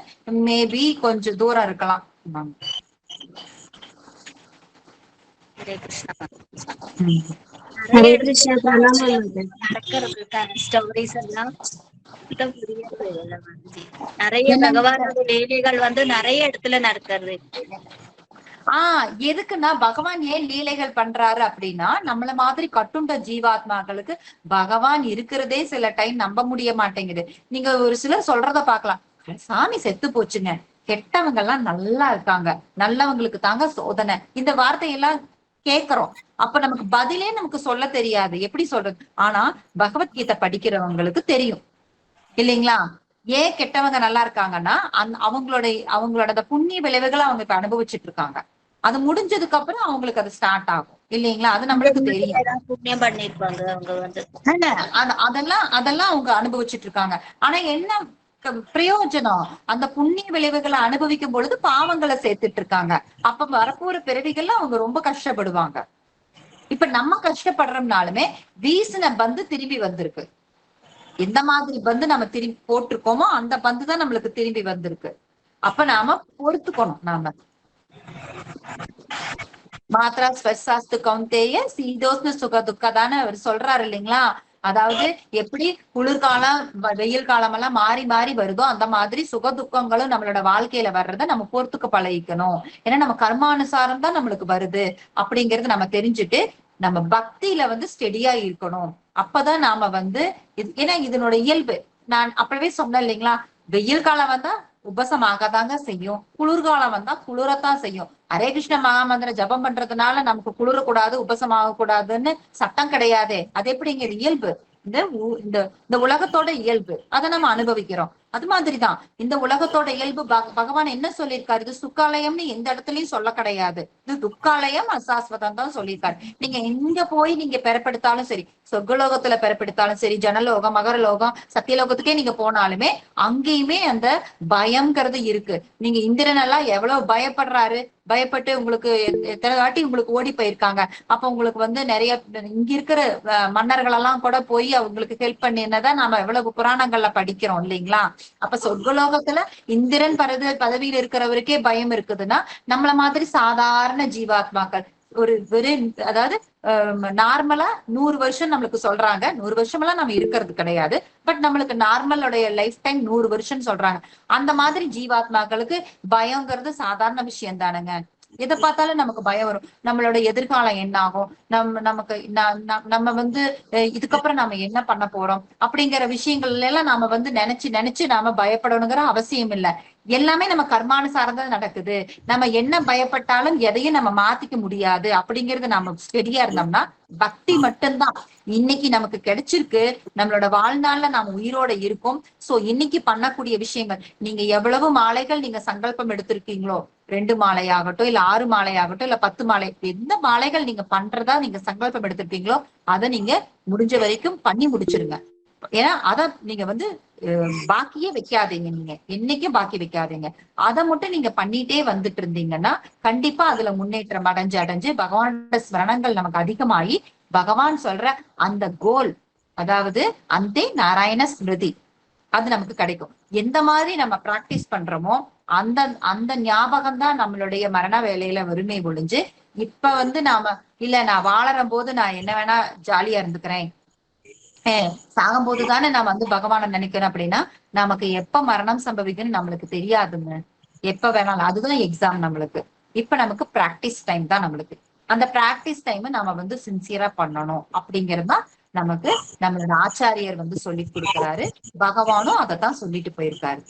மேபி கொஞ்சம் தூரம் இருக்கலாம். நிறைய பகவானோட லீலைகள் வந்து நிறைய இடத்துல நடக்கிறது. எதுக்குன்னா பகவான் ஏன் லீலைகள் பண்றாரு அப்படின்னா, நம்மள மாதிரி கட்டுண்ட ஜீவாத்மாக்களுக்கு பகவான் இருக்கிறதே சில டைம் நம்ப முடிய மாட்டேங்குது. நீங்க ஒரு சிலர் சொல்றத பாக்கலாம், சாமி செத்து போச்சுங்க, கெட்டவங்க எல்லாம் நல்லா இருக்காங்க, நல்லவங்களுக்கு தாங்க சோதனை, இந்த வார்த்தையெல்லாம் கேக்குறோம். அப்ப நமக்கு பதிலே நமக்கு சொல்ல தெரியாது, எப்படி சொல்றது. ஆனா பகவத்கீதை படிக்கிறவங்களுக்கு தெரியும் இல்லைங்களா? ஏன் கெட்டவங்க நல்லா இருக்காங்கன்னா அவங்களோட புண்ணிய விளைவுகளை அவங்க இப்ப அனுபவிச்சுட்டு இருக்காங்க. அது முடிஞ்சதுக்கு அப்புறம் அவங்களுக்கு அது ஸ்டார்ட் ஆகும் இல்லைங்களா? அது நம்மளுக்கு தெரியும். புண்ணியம் பண்ணிருப்பாங்க அவங்க வந்து, அதெல்லாம் அவங்க அனுபவிச்சுட்டு இருக்காங்க. ஆனா என்ன பிரயோஜனம்? அந்த புண்ணிய விளைவுகளை அனுபவிக்கும் பொழுது பாவங்களை சேர்த்துட்டு இருக்காங்க. அப்ப வரப்போற பிறவிகள்ல அவங்க ரொம்ப கஷ்டப்படுவாங்க. இப்ப நம்ம கஷ்டப்படுறோம்னாலுமே வீசின பந்து திரும்பி வந்திருக்கு. எந்த மாதிரி பந்து நம்ம திரும்பி போட்டிருக்கோமோ அந்த பந்து தான் நம்மளுக்கு திரும்பி வந்திருக்கு. அப்ப நாம பொறுத்துக்கணும். நாம மாத்ரா ஸ்வசாஸ்து கவுந்தேய சீதோஸ்னு சுக துக்கதான அவர் சொல்றாரு இல்லைங்களா? அதாவது எப்படி குளிர்காலம் வெயில் காலம் எல்லாம் மாறி மாறி வருதோ அந்த மாதிரி சுக துக்கங்களும் நம்மளோட வாழ்க்கையில வர்றத நம்ம பொறுத்துக்க பழகிக்கணும். ஏன்னா நம்ம கர்மானுசாரம் தான் நம்மளுக்கு வருது அப்படிங்கறது நம்ம தெரிஞ்சுட்டு நம்ம பக்தியில வந்து ஸ்டெடியா இருக்கணும். அப்பதான் நாம வந்து ஏன்னா இதனோட இயல்பு நான் அப்பவே சொன்னேன் இல்லைங்களா? வெயில் காலம் வந்தா உபசமாகதாங்க செய்யும், குளிர்காலம் வந்தா குளிரத்தான் செய்யும். ஹரே கிருஷ்ண மகாமந்திர ஜபம் பண்றதுனால நமக்கு குளிரக்கூடாது உபசமாக கூடாதுன்னு சட்டம் கிடையாது. அது எப்படிங்க இயல்பு, இந்த இந்த உலகத்தோட இயல்பு, அதை நம்ம அனுபவிக்கிறோம். அது மாதிரிதான் இந்த உலகத்தோட இயல்பு. பகவான் என்ன சொல்லியிருக்காரு? இது சுக்காலயம்னு எந்த இடத்துலயும் சொல்ல கிடையாது, இது துக்காலயம் அசாஸ்வதம் தான் சொல்லியிருக்காரு. நீங்க எங்க போய் நீங்க பெறப்படுத்தாலும் சரி, சொர்க்கலோகத்துல பெறப்படுத்தாலும் சரி, ஜனலோகம் மகரலோகம் சத்தியலோகத்துக்கே நீங்க போனாலுமே அங்கேயுமே அந்த பயம்ங்கிறது இருக்கு. நீங்க இந்திரன் எல்லாம் எவ்வளவு பயப்படுறாரு, பயப்பட்டு உங்களுக்கு எத்தனை வாட்டி உங்களுக்கு ஓடி போயிருக்காங்க. அப்ப உங்களுக்கு வந்து நிறைய இங்க இருக்கிற மன்னர்கள் எல்லாம் கூட போய் அவங்களுக்கு ஹெல்ப் பண்ணினதான் நாம எவ்வளவு புராணங்கள்ல படிக்கிறோம் இல்லைங்களா? அப்ப சொர்க்கலோகத்துல இந்திரன் பதவியில் இருக்கிறவருக்கே பயம் இருக்குதுன்னா நம்மள மாதிரி சாதாரண ஜீவாத்மாக்கள் ஒரு அதாவது நார்மலா 100 வருஷம் நம்மளுக்கு சொல்றாங்க. 100 வருஷம் எல்லாம் நம்ம இருக்கிறது கிடையாது. பட் நம்மளுக்கு நார்மலுடைய லைஃப் டைம் 100 வருஷம் சொல்றாங்க. அந்த மாதிரி ஜீவாத்மாக்களுக்கு பயங்கிறது சாதாரண விஷயம் தானுங்க. எதை பார்த்தாலும் நமக்கு பயம் வரும். நம்மளோட எதிர்காலம் என்ன ஆகும், நமக்கு நம்ம வந்து இதுக்கப்புறம் நாம என்ன பண்ண போறோம் அப்படிங்கிற விஷயங்கள் எல்லாம் நாம வந்து நினைச்சு நினைச்சு நாம பயப்படணுங்கிற அவசியம் இல்ல. எல்லாமே நம்ம கர்மானுசாரம் தான் நடக்குது. நம்ம என்ன பயப்பட்டாலும் எதையும் நம்ம மாத்திக்க முடியாது அப்படிங்கறது நம்ம ஸ்டெடியா இருந்தோம்னா பக்தி மட்டும்தான். இன்னைக்கு நமக்கு கிடைச்சிருக்கு, நம்மளோட வாழ்நாள்ல நாம உயிரோட இருக்கோம். சோ இன்னைக்கு பண்ணக்கூடிய விஷயங்கள், நீங்க எவ்வளவு மாலைகள் நீங்க சங்கல்பம் எடுத்திருக்கீங்களோ, 2 மாலையாகட்டும், இல்ல 6 மாலையாகட்டும், இல்ல 10 மாலை, எந்த மாலைகள் நீங்க பண்றதா நீங்க சங்கல்பம் எடுத்திருக்கீங்களோ அதை நீங்க முடிஞ்ச வரைக்கும் பண்ணி முடிச்சிருங்க. ஏன்னா அத நீங்க வந்து பாக்கியே வைக்காதீங்க. நீங்க என்னைக்கும் பாக்கி வைக்காதீங்க. அதை மட்டும் நீங்க பண்ணிட்டே வந்துட்டு இருந்தீங்கன்னா கண்டிப்பா அதுல முன்னேற்றம் அடைஞ்சு அடைஞ்சு பகவானோட ஸ்மரணங்கள் நமக்கு அதிகமாயி பகவான் சொல்ற அந்த கோல், அதாவது அந்தே நாராயண ஸ்மிருதி, அது நமக்கு கிடைக்கும். எந்த மாதிரி நம்ம பிராக்டிஸ் பண்றோமோ அந்த அந்த ஞாபகம் தான் நம்மளுடைய மரண வேலையில வறுமை ஒழிஞ்சு, இப்ப வந்து நாம இல்ல நான் வாழற போது நான் என்ன வேணா ஜாலியா இருந்துக்கிறேன், சாகும் போதுதானே நான் வந்து பகவானை நினைக்கிறேன் அப்படின்னா நமக்கு எப்ப மரணம் சம்பவிக்குன்னு நம்மளுக்கு தெரியாதுங்க. எப்ப வேணாலும் அதுதான் எக்ஸாம் நம்மளுக்கு. இப்ப நமக்கு பிராக்டிஸ் டைம் தான் நம்மளுக்கு. அந்த பிராக்டிஸ் டைம் நம்ம வந்து சின்சியரா பண்ணணும் அப்படிங்கிறது தான் நமக்கு நம்மளோட ஆச்சாரியர் வந்து சொல்லி கொடுக்கிறாரு. பகவானும் அதைத்தான் சொல்லிட்டு போயிருக்காரு.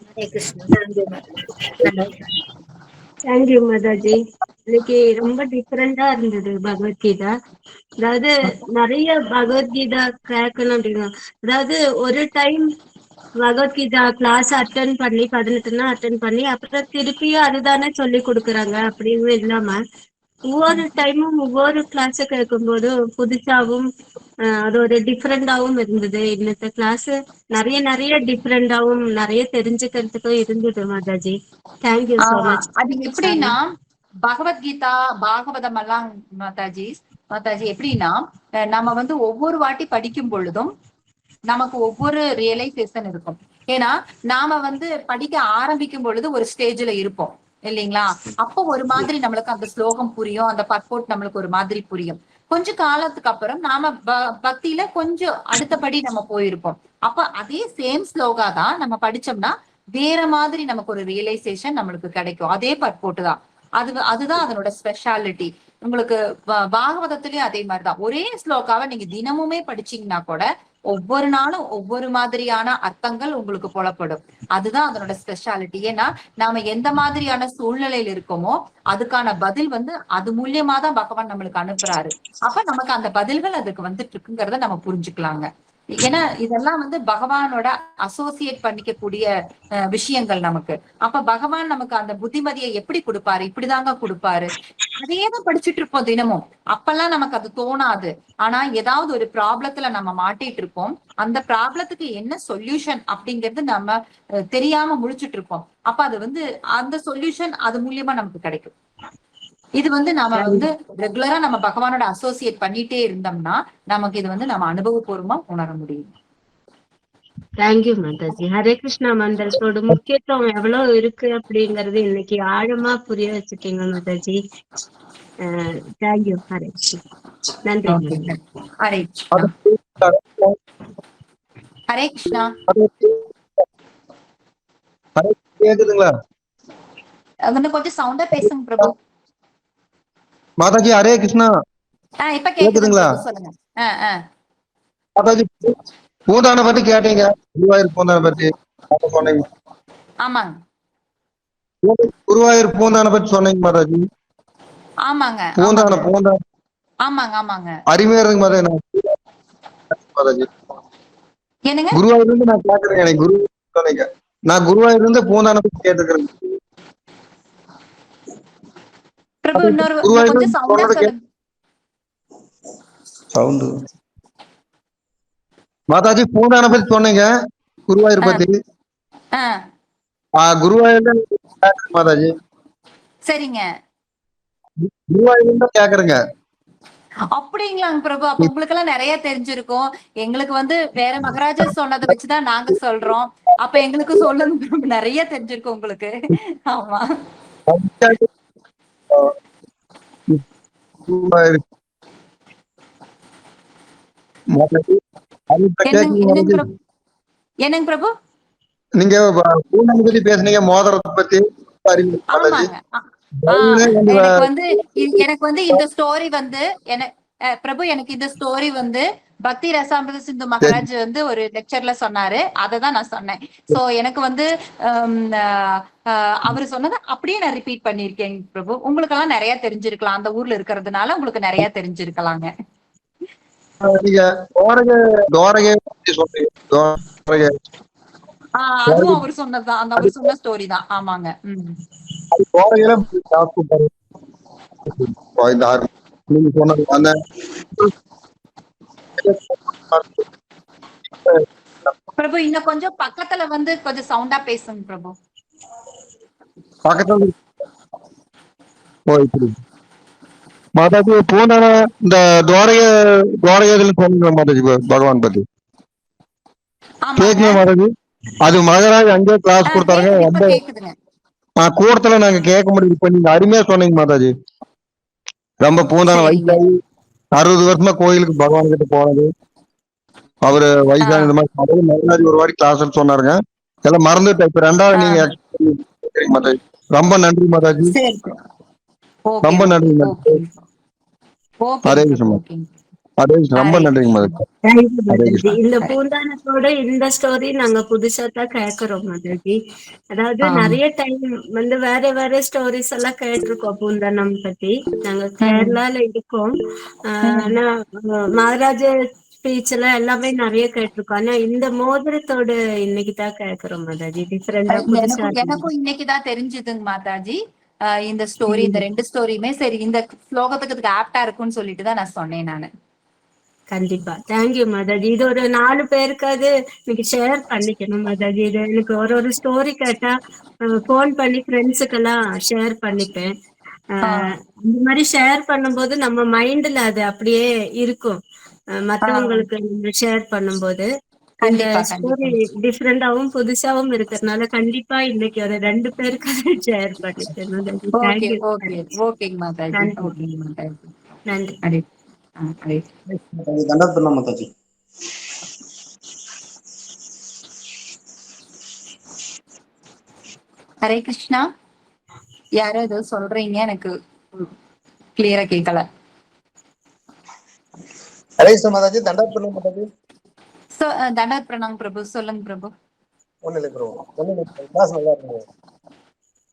ஹரே கிருஷ்ணா. தேங்க்யூ. தேங்க்யூ மாதாஜி. இன்னைக்கு ரொம்ப டிஃப்ரெண்டா இருந்தது பகவத்கீதா. அதாவது நிறைய பகவத்கீதா கேட்கணும் அப்படின்னா, அதாவது ஒரு டைம் பகவத்கீதா கிளாஸ் அட்டன் பண்ணி 18 நாள் அட்டன் பண்ணி அப்புறம் திருப்பியும் அதுதானே சொல்லி கொடுக்குறாங்க அப்படின்னு இல்லாம ஒவ்வொரு டைமும் ஒவ்வொரு கிளாஸ் கேட்கும்போது புதுசாவும் அது ஒரு டிஃப்ரெண்டாவும் இருந்தது. இன்னத்த கிளாஸ் நிறைய நிறைய டிஃப்ரெண்டாவும் நிறைய தெரிஞ்சுக்கிறதுக்கும் இருந்தது மாதாஜி. Thank you so much. அது எப்படின்னா பகவத்கீதா பாகவதம் எல்லாம் மாதாஜி மாதாஜி எப்படின்னா நம்ம வந்து ஒவ்வொரு வாட்டி படிக்கும் பொழுதும் நமக்கு ஒவ்வொரு ரியலைசேஷன் இருக்கும். ஏன்னா நாம வந்து படிக்க ஆரம்பிக்கும் பொழுது ஒரு ஸ்டேஜ்ல இருப்போம் இல்லைங்களா? அப்போ ஒரு மாதிரி நம்மளுக்கு அந்த ஸ்லோகம் புரியும், அந்த பர்போட் நம்மளுக்கு ஒரு மாதிரி புரியும். கொஞ்ச காலத்துக்கு அப்புறம் நாம பக்தியில கொஞ்சம் அடுத்தபடி நம்ம போயிருப்போம். அப்ப அதே சேம் ஸ்லோகா தான் நம்ம படிச்சோம்னா வேற மாதிரி நமக்கு ஒரு ரியலைசேஷன் நம்மளுக்கு கிடைக்கும். அதே பர்போட்டு தான். அதுதான் அதனோட ஸ்பெஷாலிட்டி. உங்களுக்கு பாகவதத்திலயும் அதே மாதிரிதான். ஒரே ஸ்லோகாவை நீங்க தினமுமே படிச்சீங்கன்னா கூட ஒவ்வொரு நாளும் ஒவ்வொரு மாதிரியான அர்த்தங்கள் உங்களுக்கு புலப்படும். அதுதான் அதனோட ஸ்பெஷாலிட்டி. ஏன்னா நாம எந்த மாதிரியான சூழ்நிலையில இருக்கோமோ அதுக்கான பதில் வந்து அது மூலியமா தான் பகவான் நம்மளுக்கு அனுப்புறாரு. அப்ப நமக்கு அந்த பதில்கள் அதுக்கு வந்துட்டு இருக்குங்கிறத நம்ம புரிஞ்சுக்கலாங்க. ஏன்னா இதெல்லாம் வந்து பகவானோட அசோசியேட் பண்ணிக்கக்கூடிய விஷயங்கள் நமக்கு. அப்ப பகவான் நமக்கு அந்த புத்திமதியை எப்படி கொடுப்பாரு, இப்படிதாங்க கொடுப்பாரு. அதையேதான் படிச்சுட்டு இருப்போம் தினமும். அப்பெல்லாம் நமக்கு அது தோணாது. ஆனா ஏதாவது ஒரு ப்ராப்ளத்துல நம்ம மாட்டிட்டு இருப்போம். அந்த ப்ராப்ளத்துக்கு என்ன சொல்யூஷன் அப்படிங்கிறது நம்ம தெரியாம முழிச்சுட்டு இருப்போம். அப்ப அது வந்து அந்த சொல்யூஷன் அது மூலியமா நமக்கு கிடைக்கும். இது வந்து நாம வந்து ரெகுலரா நம்ம பகவானோட அசோசியேட் பண்ணிட்டே இருந்தோம்னா நமக்கு இது வந்து நம்ம அனுபவபூர்வமா உணர முடியும். தேங்க்யூ மாதாஜி. ஹரே கிருஷ்ணா மந்திரத்தோட முக்கியத்துவம் எவ்வளவு இருக்கு அப்படிங்கறது இன்னைக்கு ஆழமா புரிய வச்சுட்டீங்க மாதாஜி. தேங்க்யூ. ஹரே கிருஷ்ணா. நன்றி. ஹரே கிருஷ்ணா. ஹரே கிருஷ்ணா. கேக்குதுங்களா? கொஞ்சம் சவுண்டா பேசுங்க பிரபு. மாதாஜி ஹரே கிருஷ்ணா. இப்ப கேக்குதுங்களா? சொல்லுங்க. மாதாஜி பூந்தான பத்தி கேட்டீங்க. குருவாயூர் பூந்தான பத்தி சொன்னீங்க. ஆமாங்க. குருவாயூர் பூந்தான பத்தி சொன்னீங்க மாதாஜி. ஆமாங்க. பூந்தான பூந்தான ஆமாங்க ஆமாங்க. அருமையா இருக்கு மாதாஜி. என்னங்க? குருவாயூர்ல இருந்து நான் கேக்குறேன். எனக்கு குரு சொன்னீங்க. நான் குருவாயூர்ல இருந்து பூந்தான பத்தி கேட்டுக்கிறேன். பிரபு இன்னொரு கொஞ்சம் சவுண்டா சொல்லுங்க. சவுண்ட் மாதாஜி பூந்தான பத்தி சொன்னீங்க. குருவாயூர் பத்தி. குருவாயூர்ல மாதாஜி. சரிங்க. குருவாயூர்ல கேக்குறேங்க. அப்படிங்களாங்க பிரபு. அப்ப உங்களுக்கு எல்லாம் நிறைய தெரிஞ்சிருக்கும். எங்களுக்கு வந்து வேற மகாராஜா சொன்னதை வச்சுதான் நாங்க சொல்றோம். அப்ப எங்களுக்கு சொல்லுங்க பிரபு, நிறைய தெரிஞ்சிருக்கும் உங்களுக்கு. ஆமா மாதாஜி அது இப்ப என்னங்க கேக்குது என்னங்க மாதாஜி. பிரபு என்னங்க பிரபு நீங்க பூந்தானை பத்தி பேசுனீங்க, மோதிரத்தை பத்தி அறிவு மாதாஜி. ஆமாங்க. அவங்களே வந்து எனக்கு வந்து இந்த ஸ்டோரி வந்து பிரபு எனக்கு இந்த ஸ்டோரி வந்து பக்தி ரசாமிர்த சிந்து சரி, மகாராஜ் வந்து ஒரு லெக்சர்ல சொன்னாரு. அததான் நான் சொன்னேன். சோ எனக்கு வந்து அவரு சொன்னதை அப்படியே நான் ரிப்பீட் பண்ணிருக்கேன் பிரபு. உங்களுக்கெல்லாம் நிறைய தெரிஞ்சிருக்கலாம், அந்த ஊர்ல இருக்கிறதுனால உங்களுக்கு நிறைய தெரிஞ்சிருக்கலாங்க. நீங்க துவாரகை பத்தி சொல்றீங்க. துவாரகை அதுவும் அவர் சொன்னதுதான், அந்த அவர் சொன்ன ஸ்டோரி தான். ஆமாங்க. துவாரகையில இந்த நீங்க சொன்னது அந்த பிரபு இன்னும் கொஞ்சம் பக்கத்துல வந்து கொஞ்சம் சவுண்டா பேசுங்க பிரபு. பக்கத்துல இப்படி மாதாஜி பூந்தான இந்த துவாரகையில் சொன்னீங்க மாதாஜி பகவான் பத்தி ஆமாங்க. கேக்குங்க மாதாஜி. அது மகராஜ் அங்கே கிளாஸ் கொடுத்தாருங்க. கேக்குது, இப்ப ரொம்ப கேக்குதுங்க. கூட்டத்துல நாங்க கேட்க முடியும். இப்ப நீங்க அருமையா சொன்னீங்க மாதாஜி. ரொம்ப பூந்தான சரிங்க. வயசாகி 60 வருஷமா கோயிலுக்கு பகவான் கிட்ட போனது. அவரு வயசான இந்த மாதிரி மகராஜ் ஒரு வாட்டி கிளாஸ் சொன்னாருங்க. எல்லாம் மறந்துட்டேன். இப்ப ரெண்டாவது நீங்க மாதாஜி. ரொம்ப நன்றி மாதாஜி. சரி. ஓகே ரொம்ப ஓகே நன்றி ஓகே அதே ஓகே விஷயம் ஓகே. அதே விஷயம். ரொம்ப நன்றிங்க மாதாஜி. தேங்க்யூ ஹரே மாதாஜி. கிருஷ்ணா. இந்த பூந்தானத்தோட இந்த ஸ்டோரி நாங்க புதுசா தான் கேக்குறோம் மாதாஜி. அதாவது நிறைய டைம் வந்து வேற வேற ஸ்டோரிஸ் எல்லாம் கேட்டிருக்கோம் பூந்தானம் பத்தி. நாங்க கேரளால இருக்கோம். ஆனா மகாராஜ ஸ்பீச் எல்லாம் எல்லாமே நிறைய கேட்டிருக்கோம். ஆனா இந்த மோதிரத்தோட இன்னைக்கு தான் கேக்குறோம் மாதாஜி. டிஃபரெண்டா புதுசா எனக்கும் இருந்தது. எனக்கும் இன்னைக்குதான் தெரிஞ்சுதுங்க மாதாஜி. இந்த ஸ்டோரி, இந்த 2 ஸ்டோரியுமே சரி இந்த ஸ்லோகத்துக்கு இதுக்கு ஆப்டா இருக்கும்னு சொல்லிட்டு தான் நான் சொன்னேன் நானு. கண்டிப்பா. தேங்க்யூ மாதாஜி. இது ஒரு 4 பேருக்காவது இன்னைக்கு ஷேர் பண்ணிக்கணும் மாதாஜி. இது எனக்கு ஒரு ஸ்டோரி கேட்டா போன் பண்ணி ஃப்ரெண்ட்ஸுக்கெல்லாம் ஷேர் பண்ணிப்பேன். இந்த மாதிரி ஷேர் பண்ணும்போது நம்ம மைண்ட்ல அது அப்படியே இருக்கும். மற்றவங்களுக்கு ஷேர் பண்ணும்போது இந்த கண்டிப்பா ஸ்டோரி கண்டிப்பா. டிஃப்ரெண்டாவும் புதுசாவும் இருக்கிறதுனால கண்டிப்பா இன்னைக்கு ஒரு 2 பேருக்காவது ஷேர் பண்ணிப்பேன் மாதாஜி. Okay thank you. ஓகே ஓகேங்க மாதாஜி. நன்றி ஓகேங்க மாதாஜி. நன்றி. ஹரே ஹரே. தண்டத் பண்ண மாதாஜி. ஹரே கிருஷ்ணா. யாரோ ஏதோ சொல்றீங்க, எனக்கு கிளியரா கேட்கல. ஹரே கிருஷ்ண மாதாஜி. தண்டத் பண்ண மாதாஜி. தண்டவத் பிரணாம் பிரபு. சொல்லுங்க பிரபு. ஒண்ணு இல்லை ப்ரோ. கிளாஸ் நல்லா இருந்தது.